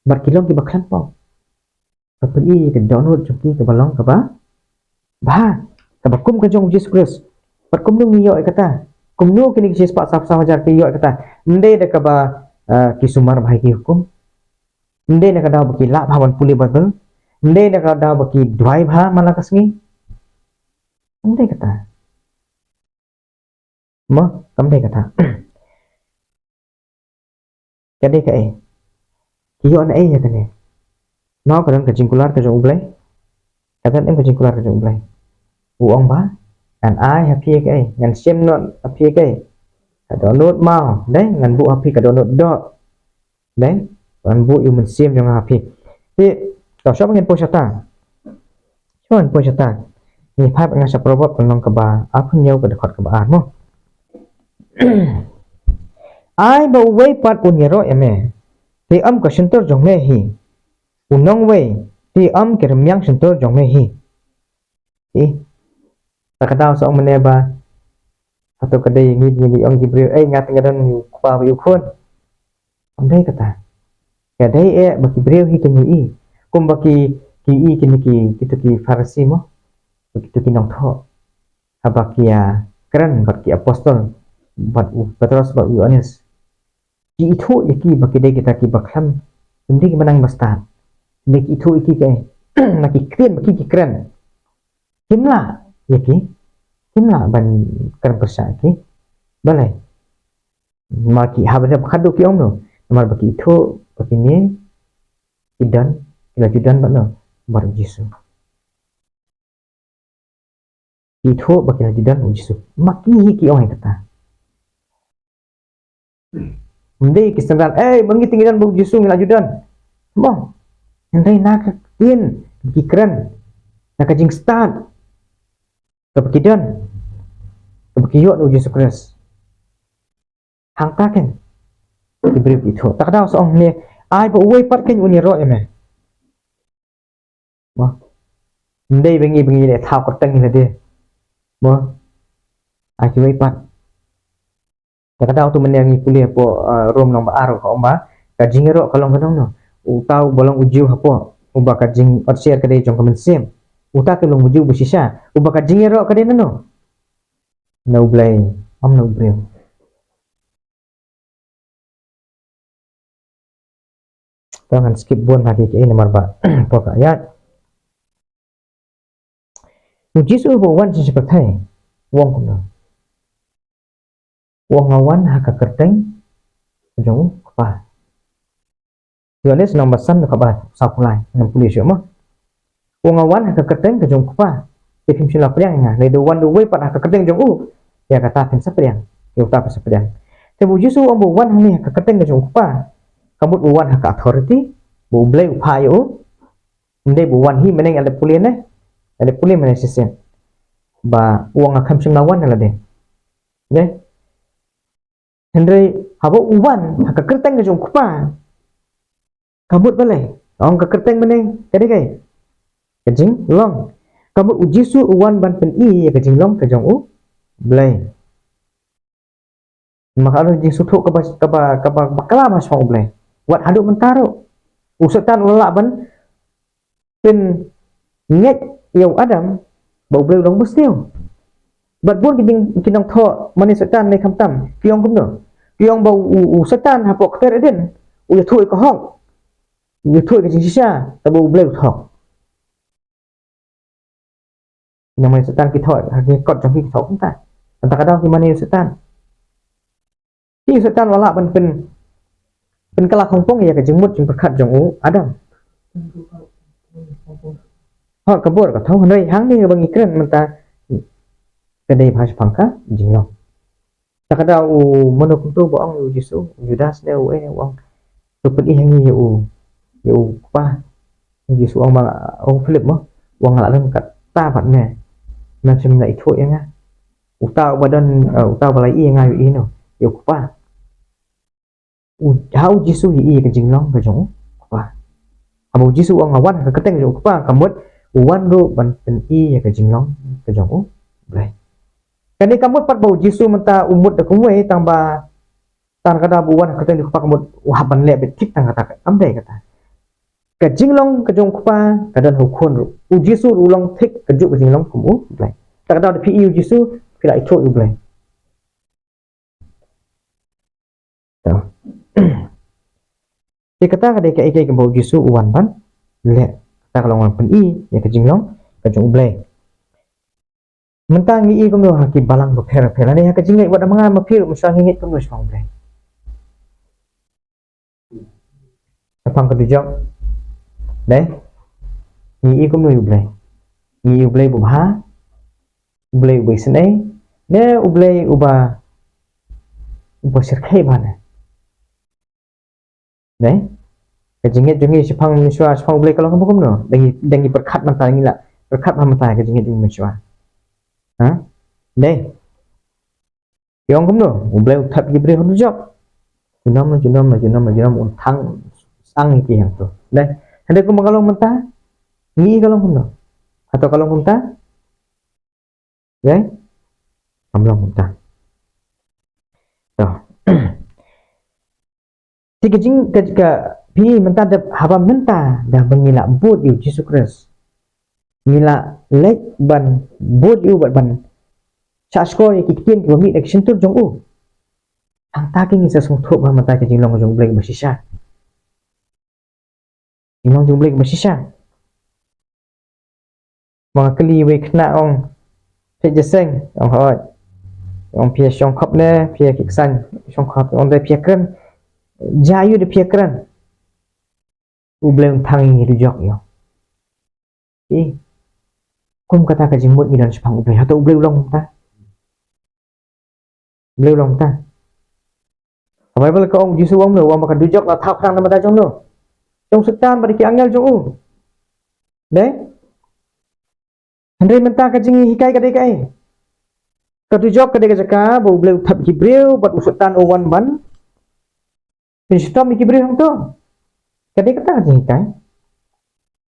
bar kilong ki baklan po kapri ke download jongki ke balong ka ba ka ba kum ka jong Jesus Christ par kum nu yo kata kum nu kini kisi spasa sa wajar ki yo kata nde de ka ba ki sumar bhai ki hukum nde ne ka da ba ki la bhawan puli badal nde ne ka da ba ki dwai bha malakasngi nde kata mo kam đây cả thằng cái đây cái yo na ya kan no kadang ka jingkular ka jong blai kadang em ka jingkular ka jong blai uong ba an ai happy cái ngan sem no happy cái ka download mau đấy ngan bu happy ka download do đấy ngan bu yu men sem jong happy thì ka shop ngan posata chuan posata ni phap nga sa probab kan long ka ba apun nyau ka dekat ka ba mo ai ba wei pat unyero eme thì âm ka sentor jong me hi unong wei thì âm ke remyang sentor jong me hi takataw sa ong maneba atau kadai ngi ong gibril ngat ngadan yu kwa yu khon andai kata kadai baki breu hi kan yu kum baki ki kini ki kitu ki farsi mo kitu ki nong tho abakia keren baki apostol bat Petrus bat Yohanes ki itu yaki baki dai kita ki baklam hindi manang basta hindi itu iki ke naki kren baki ki kren kimla yaki kimla ban keren persa ki balai maki habada khadu ki ong no mar baki itu baki ni idan ila judan bat no bar Yesus itu baki judan Yesus maki ki ong kata hindi kisandal bangi tinggian bu Yesus ngila judan mo hindi nakatin kikren nakajing start kapakidan kapakiyo no Yesus Christ hangtaken diberi itu tak daw sa ong ni ay ba uway pat ken uniro eme mo hindi bengi le thao ko tang ni de mo ay uway pat kadang tu menyangi kuliah po rom nang baaro ka omba kajing ro kalong kadang no utau bolong ujiu hapo uba kajing or share kadai jong comment sim uta ke long ujiu busisa uba kajing ro kadai no no blay am no blame tangan skip bon lagi ke ini marba po ka ayat ujisu bo wan seperti wong kuno wong awan haka kerteng jong apa Yohanes nomor san ka ba sa kulai 60 syo mo wong awan haka kerteng jong apa ikim sila priang nga le do wan do way pat haka kerteng jong ya kata pen sa priang yo ta sa priang te bu jisu ang bu wan hani haka kerteng jong apa kamut bu wan haka authority bu blay upayo inde bu wan hi meneng ale pulien mene sisen ba wong akam sim lawan ala de ne Hendrai habo uban haka kerteng ke jong kupa kabut balai ong ka kerteng meneng kade kai kajing long kabut ujisu uwan ban pen ya kajing long ka jong blai maka alo jing sutuk ka bakala mas fong blai wat haduk mentaro usetan ulala ban pen nget yow adam bau blai dong bustiu bat bon kinong tho mani setan nei kamtam piong kumno piong bau setan hapok ter eden u thui ko hong u thui ke sisa ta bau bleu thok namanya setan kita hanya kot trong kita kita entah kadang gimana setan ini setan walaเป็นกะลาของป้องya kejengmut jeng berkat jeng adam ha kabur ka thau handai hang ni bang ikren menta kedai bahas pangka jeng lo tak ada menuk tu boang Yesus Judas dia wang tu pun ihang ni you pa Yesus ông bang ông Philip mo wang la lam kat ta pat ne macam lai thoi nga utau badan utau balai i nga yu no you pa how Yesus i ke jing long ke jong pa abu Yesus ang awan ke keteng jong pa kamut wan ro ban pen i ke jing long ke jong blai kan ni kamut pat bau Yesus menta umut de kumwe tamba tan kada buwan keteng ku pa kamut wah ban le betik tang kata amdai kata ke jing long ke jong pa kadan hu khon ru Yesus ulong thik ke juk ke jing long kumu blai tak kada de pi Yesus pila i thoi blai Dia kata kada ikai ke bau Yesus uwan ban le kata kalau orang pen i ya ke jing long ke jong blai mentang i ko mo haki balang bo phera ni haka jingai wada manga ma phir musang ngit ko mo song blai apang ko dijok dai ni i ko mo blai ni blai bu bha blai bu snai ne blai uba sirkai bana dai ke jingai jungi sipang miswa sipang blai kalau ko no dangi berkat mantang ngila berkat mantang ke jingai jungi miswa ha đây yong cũng được ublay thật cái bề hơn job junam un thang sang cái yang tu đây ada ko magalong menta ni kalong kun atau kalong kunta okay amlong kunta to tiga jing ketika pi menta da haba menta dah mengila bud yu Jesus Christ ngila lek ban bud yu ban cha skor ye kitien ko mi action tur jong u ang ta king isa sung thop ba mata ke jinglong jong blek basisa jinglong jong blek basisa mga kali we khna ong pe jeseng ong hoi ong pia shong khop ne pia kiksan shong khop ong de pia kran jayu de pia kran u blek thang ni jok yo kum kata ka jingmut ni dan sepang ublay atau ublay ulang ta ublay ulang ta apa bal ka ong jisu ong no wa maka dujok la thap khang na mata jong no jong setan bari ki angel jong u de andre menta ka jingi hikai ka de kai ka dujok ka de ka jaka bo ublay thap ki breu bat usetan o wan ban pin stom ki breu hang to ka de kata jingi kai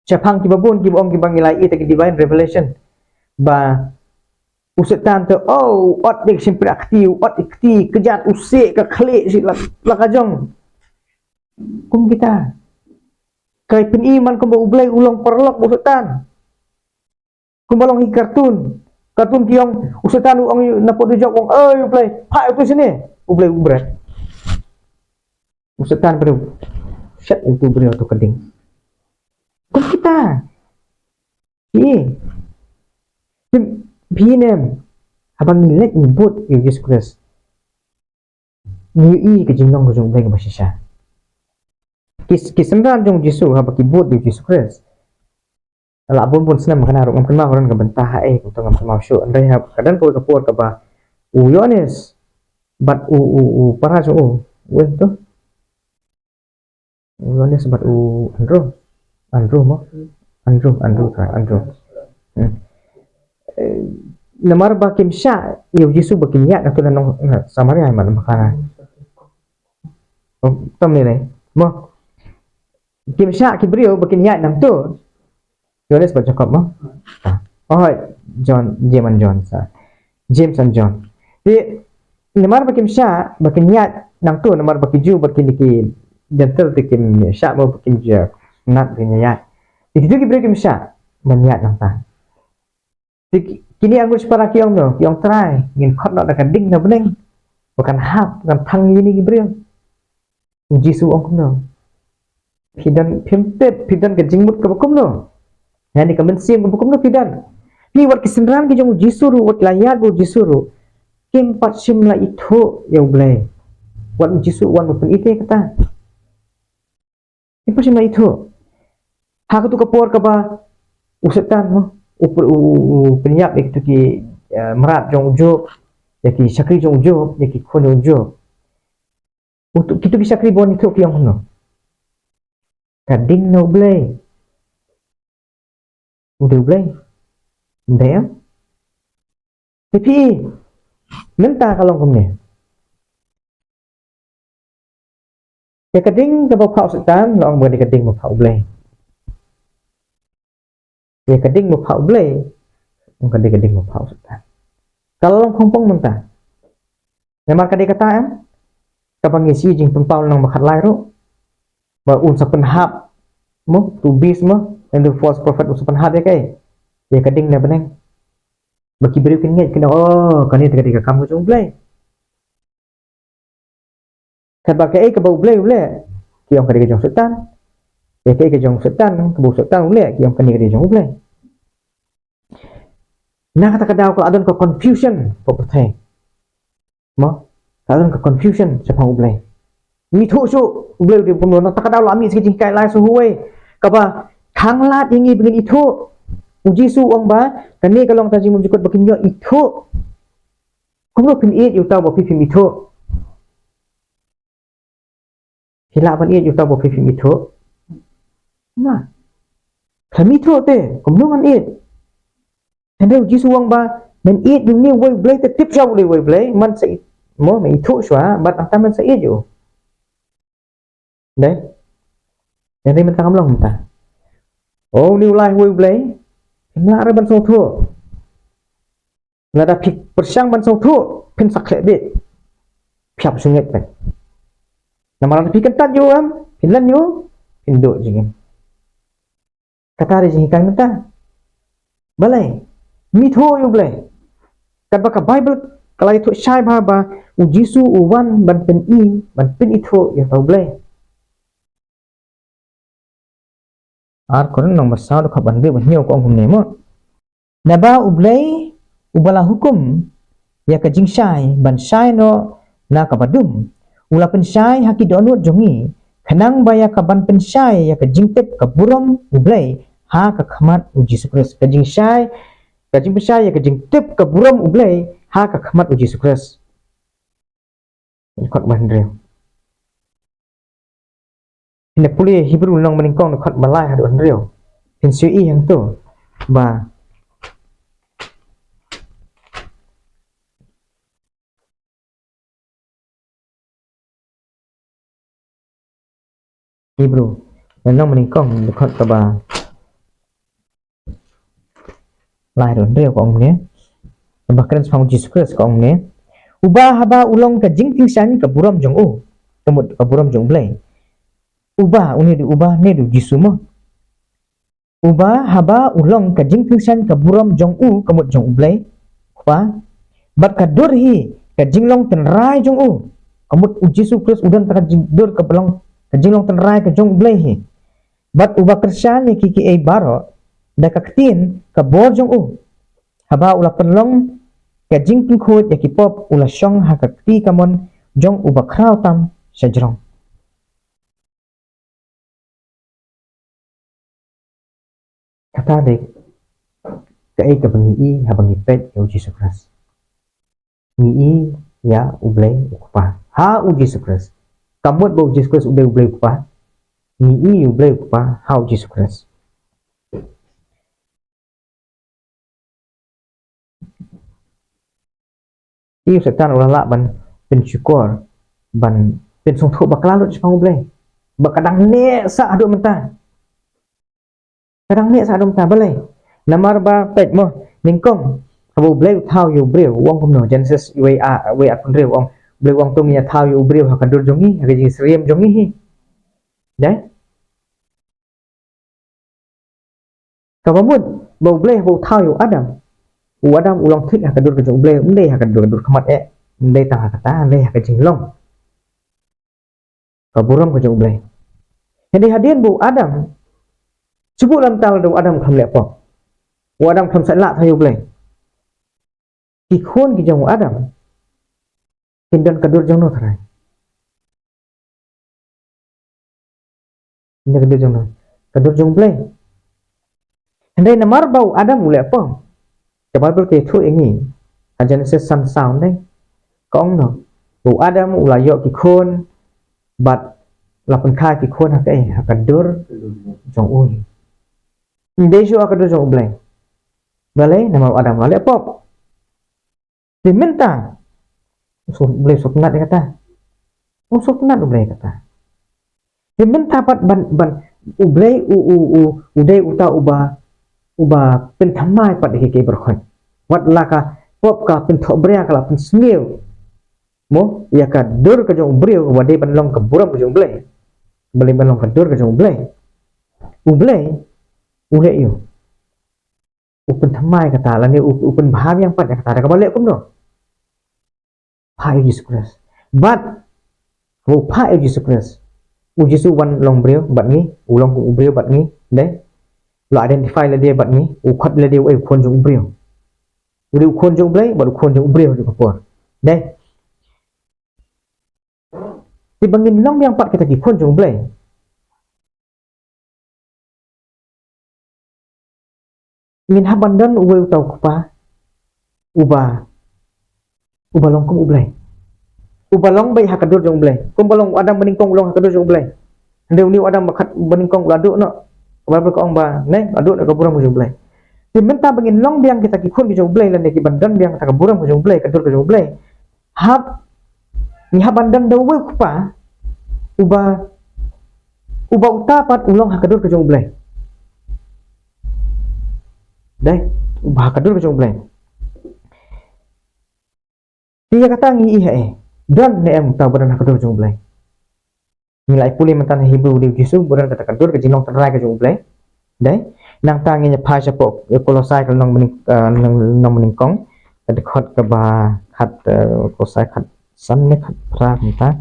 Chapang ki babun ki bong ki bangilai ita ki divine revelation ba usetan tu ot dik simpri aktif ot ikti kejat usik ke klik si lakajong kum kita kai pen iman kum ublai ulang perlok usetan kum balong hi kartun ki ong usetan ong napot dijok ong ublai pa itu sini ublai ubrat usetan baru set itu beri auto keding kum kita nem abang nilai nyebut Yesus Kristus ni ke jinglong ko jong blai ka basisa kisenran jong Yesus ha bakibut Yesus Kristus ala bun senam kana ro ngam kana ron ka bentah ko to ngam sama syu andai ha kadan ko ka por ka ba Yohanes bat para so wen to Yohanes bat Andrew namar bakim sha yo Yesus bakim ya na tunan Samaria man makana tom ni nei mo kim sha kibrio bakim ya nam tu Yohanes baca kop mo James and John di namar bakim sha bakim ya nam tu namar bakiju bakim ki dental tikim sha mo bakim ja nat ya itu kibrio kim sha manyat nam ta kini aku separa kiong no kiong try ngin khot no dakan ding na beneng bukan hap bukan thang ini gibril Jisu ong no pidan pimpet pidan ke jingmut ke bukum no yani kamen siam ke bukum no pidan Ni wat kesenran ke jong jisuru wat layat bu jisuru. Kim pat sim la itu ya boleh. Wat jisu wan pun ite kata. Kim pat sim la itu. Hak tu kapor ka ba usatan mo upur penyap itu ki merat jong ujo ya ki sakri jong ujo ya ki khone ujo. Untuk kita bisa sakri bon itu ki yang hono. Kading no boleh. Udah boleh. Udah ya. Tapi mentah kalau kumnya. Ya kading ke bawah setan, lo orang kading bawah boleh. Ya kading bawah boleh, orang kading bawah setan. Kalau orang kompong mentah, nama kading kata em, kapang isi jing pempau nang makat lai ro, ba unsa penhap, mo to bis mo, and the false prophet unsa penhap ya kai. Ya kading na beneng. Bagi beri kena kena oh kani tadi kamu jong boleh. Sebagai ke bau boleh kiam kadi jong setan. Ya ke jong setan ke bau setan boleh kiam kadi jong boleh. Nah kata kadau kalau adon ke confusion property. Mo adon ke confusion siapa boleh. Mi thu su boleh di pemulung tak kadau lami sikit kai lai suhuai. Kapa khanglat ingi begini itu uji su ong ba kani kalong taji mum jikot bakin yo itu kuno pin it yu taw bo pipim itu hila ban it yu taw bo pipim itu na kami itu te kuno ngan it hande uji su ong ba men it yu ni wei blai te tip jaw le wei blai man se mo me itu swa bat anta man se it yu đấy jadi men tangam long ta oh ni ulai wei blai Nara ban song thu nada pik persang ban song thu pin sakle be piap sunget pe namara pikan tat yo am pinlan yo pindo jingen kata ri jing kan ta balai mi tho yo balai kat ba ka bible kalai thu shai ba ba u jisu u wan ban pen i ban pin i tho yo tau balai ar kon nomor 1 ka ban be ban hiu ko ngum ne mo naba ublay ubala hukum ya ka jingshai ban shai no na ka badum ula pen shai haki donut jongi khanang baya ka ban pen shai ya ka jingtep ka buram ublay ha ka khamat uji sukres ka jingshai ka jing shai ya ka jingtep ka buram ublay ha ka khamat uji sukres kot ban reu ina puli Hebrew nong meningkong kot balai hadu an reu pin sui yang tu ba Hebrew nong meningkong kot ka ba lai don reu ko ong ne bahkan sang Jesus Christ ko ong ne ubah haba ulong ka jing tingsan ka buram jong u temut ka buram jong blai ubah uni diubah ne du jisumo ubah haba ulong ka jing tingsan ka buram jong u kamut jong blai pa bat ka durhi ka jinglong ten rai jong u kamut u jisu Christ udan ta jing dur ka belong ka jinglong ten rai ka jong blai hi bat ubah kersan ni kiki e baro da ka ktin ka bor jong u haba ula penlong ka jing king khot ya ki pop ula shong ha ka kti kamon jong ubah kraw tam sajrong kata dek kai ka bangi i ha bangi pet ya uji sukras ni i ya ublay ukpa ha uji sukras kamut bo uji sukras ublay ukpa ni i ublay ukpa ha uji sukras i setan ulah la ban pensyukur ban pensong tho baklalut sepang ublay bakadang ne sa adu mentah kadang ni sa dom ta balai namar ba pet mo ningkong abu bleu thau yu breu wong kumno Genesis we a kun breu wong bleu wong tum ya thau yu breu ha kandur jongi ha ji sriem jongi hi dai kabamut bau bleu bau thau yu adam ulang thik ha kandur ka jong bleu ndai ha kandur khamat e ndai ta ha kata ndai ha ka jinglong kaburam ka jong bleu jadi hadian bau adam Cuba dalam tal do Adam kham lepo. Adam tham sai lạ thay boleh. Ki khôn ki jong Adam. Kindan kadur jong no tharai. Kindan kadur jong no. Kadur jong boleh. Andai namar bau Adam boleh apa? Coba berarti itu ini. Ajan sesan sound deh. Kong no. Bau Adam ulah yok ki khôn. Bat lapan khai ki khôn hak kadur jong ui. Desu kadur jong boleh. Boleh nama Adam boleh apa? Diminta. Boleh suknat dia kata. Suknat boleh kata. Diminta pat ban boleh udai uta uba pentamai pat dikiki berkhon. Wat laka pop ka pentok bria kala pen sngil. Mo ya ka dur ka jong brio wade ban long ka buram ka jong boleh. Boleh ban long ka dur ka jong boleh. Boleh yo. Upen tamai kata lah ni upen baham yang pat kata ada balik pun no. Pai Yesus Kristus. But pai Yesus Kristus. Yesus wan long brio bat ni, ulong ku brio bat ni, deh. Lo identify lah dia bat ni, ukhat lah dia kon jong brio. Udah kon jong blai, baru kon jong brio di kapur. Deh. Di bangin long yang pat kita ki kon jong blai. Min habandan uwe utau kupa uba long kum ublai uba long bai hakadur jong blai kum balong adam meningkong long hakadur jong blai ndeu ni adam makat meningkong laduk no kabar ko ong ba ne laduk ka buram jong blai diminta bangin long biang kita ki khun jong blai lan ki bandan biang ta ka buram jong blai kadur jong blai hab ni habandan dau uwe kupa uba utapat ulong hakadur jong blai. Dai ubah kadur jong blai. Dia kata ngi dan ne em ta badan kadur jong blai. Nilai puli mentan Hebrew di Yesus badan kata kadur ke jinong terai ke jong blai. Dai nang tangi nya phasha pok kolosai ke nong meningkong kada khot ke ba khat kolosai khat san ne khat pra mita.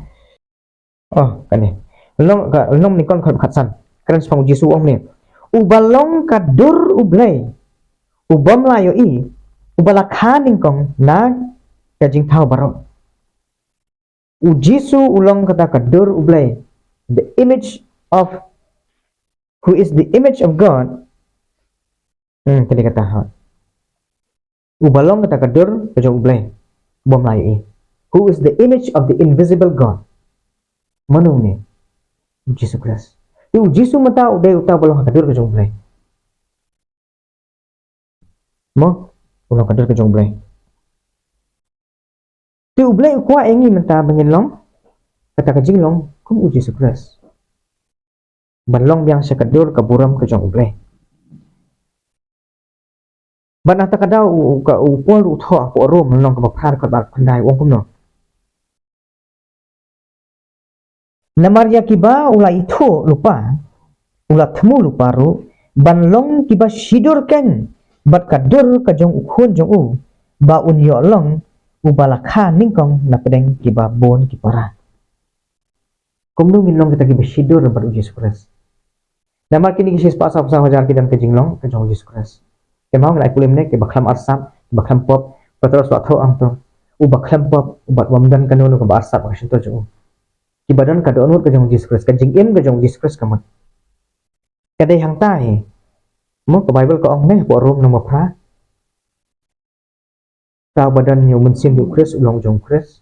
Oh kane. Long meningkong khat san. Kan sepang Yesus ong ni. Ubalong kadur ublai. Ubam layo ubala khaning kong na kajing thau barok ujisu ulong kata kadur ublay the image of who is the image of God tadi kata ubalong kata kadur kajong ublay ubam layo who is the image of the invisible God manu ni ujisu Kristus ujisu mata uday uta balong kadur kajong ublay mo ulang kadur ke jong blai tu blai kwa engi menta bangin long kata ka jinglong kum uji sukres banlong biang sekadur ka buram ke jong blai ban ata kadau ka upol utho ko rom long ka baphar ka bak khandai wong kum no namar ya kiba ula itho lupa ula thmu lupa ru banlong kiba sidur ken bat kadur ka jong ukhun jong u ba un yo long u balakha ningkong na pedeng ki ba bon ki para kumnu min long kita ki besidur bar Yesus Kristus nama kini ki spa sa hajar ki dan ke jinglong ke jong Yesus Kristus ke mau ngai kulim ne ke bakhlam arsap bakhlam pop patros wa tho ang to u bakhlam pop bat wamdan kanunu ke arsap ka shinto jong ki badan ka donut ke jong Yesus Kristus ke jingim ke jong Yesus Kristus kamat kadai hang tai mo ke Bible ko ong ne po rom no mapra ta badan nyu mensin du Kris ulong jong Kris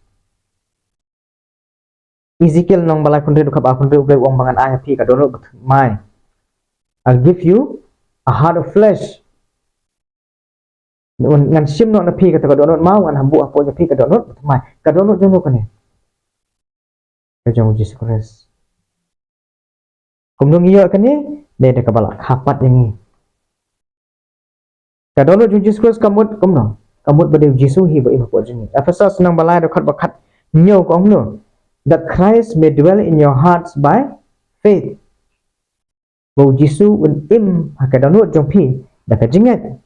Ezekiel nong balai kunde dukap akun de ublai wong bangan ayah pi ka dono mai I'll give you a heart of flesh ngan sim no na pi ka ta dono mau ngan hambu apo nya pi ka dono mai ka dono jong ko ne ka jong Jesus Kris kumnung iyo kan ni de ka bala khapat ini kadono Jesus Kristus kamut kumno kamut bade Yesus hi ba ipo jini Efesus nang balai dokhat bakat nyo ko no that Christ may dwell in your hearts by faith bo Yesus un im hakadono jong pi da ka jinget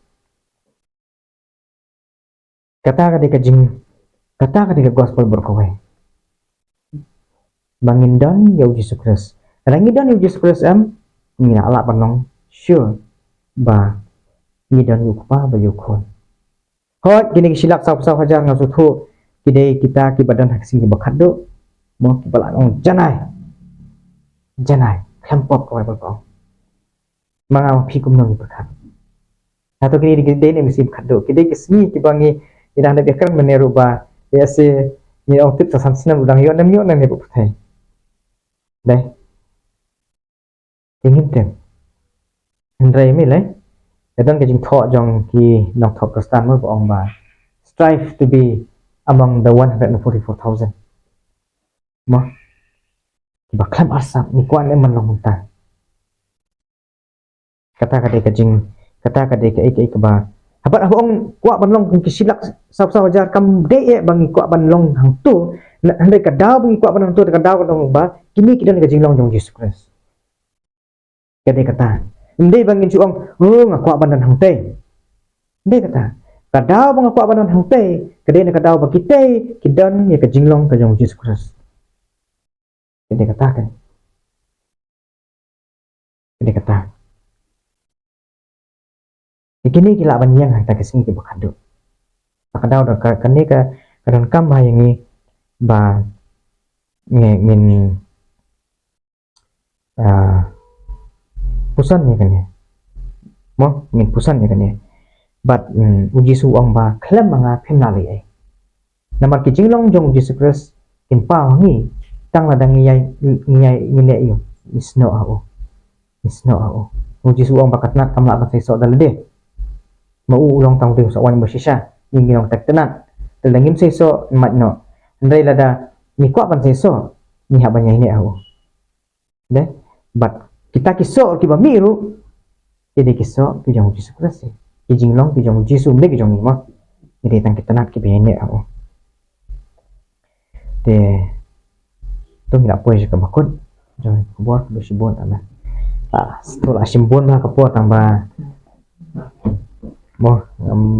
kata ka de gospel berkowe bangindan ya Jesus Kristus rangidan ya Jesus Kristus mina ala panong sure ba ni dan yupa ba yukon hot gini silak sap-sap hajar ngasu thu kidai kita ki badan haksi ki bakat do mo ki balang janai kempop ko ba manga phi kum nong bakat atau kini digede ni mesti bakat do kidai kesni ki bangi ida na bekar meneru ba biasa ni ong tip sa sansinan udang yo nam yo nan ne bu thai dai ingin tem Hendrai mi lai dan kajing thok jong ki nong thok kastan mo ong ba strive to be among the 144,000 mo ba klam asap ni kwan man long ta kata kade ka ik ba habat ong kwa ban long ki silak sap wajar kam de bang kwa ban long hang tu handai ka daw bang kwa ban long tu ka daw dong ba kini kidan kajing long jong Jesus Christ kade kata ndai bangin chuang ngakwa banan hang te ndai kata kadaw bang ngakwa banan hang te kade na kadaw ba kite kidan ya ka jinglong ka jong Jesus Christ kade kata kan kade kata ikini kila ban yang ta kesini ke bakado kadaw da kane ka kadon kam ba yang ni ba ngin pusan ni kan ya mo min pusan ni kan ya but uji suang ba klam manga penali ai namar ki jinglong jong Jesus Christ kin pa ngi tang la dang ngiyai yo isno ao uji suang ba katnat kamla ba sai so dalde mau ulong tang ding so wan mo shisha ning yong tak tenat telangim sai so mat no ndai lada mi kwa ban sai so ni ha banyai ni ao de but kita kisok ki bamiru jadi kisok ki jong Jesus Christ ki jinglong ki jong Jesus ne ki jong ni ma jadi tang kita nak ki bene ao de tu ngira poe je ka bakut jong buat bersibon ana setelah simbon lah kapot tambah mo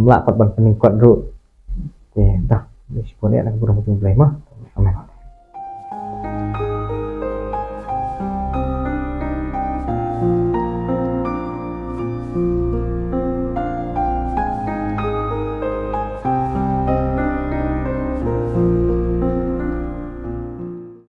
lapat ban pening kot ru de dah bersibon ya nak burung belai mah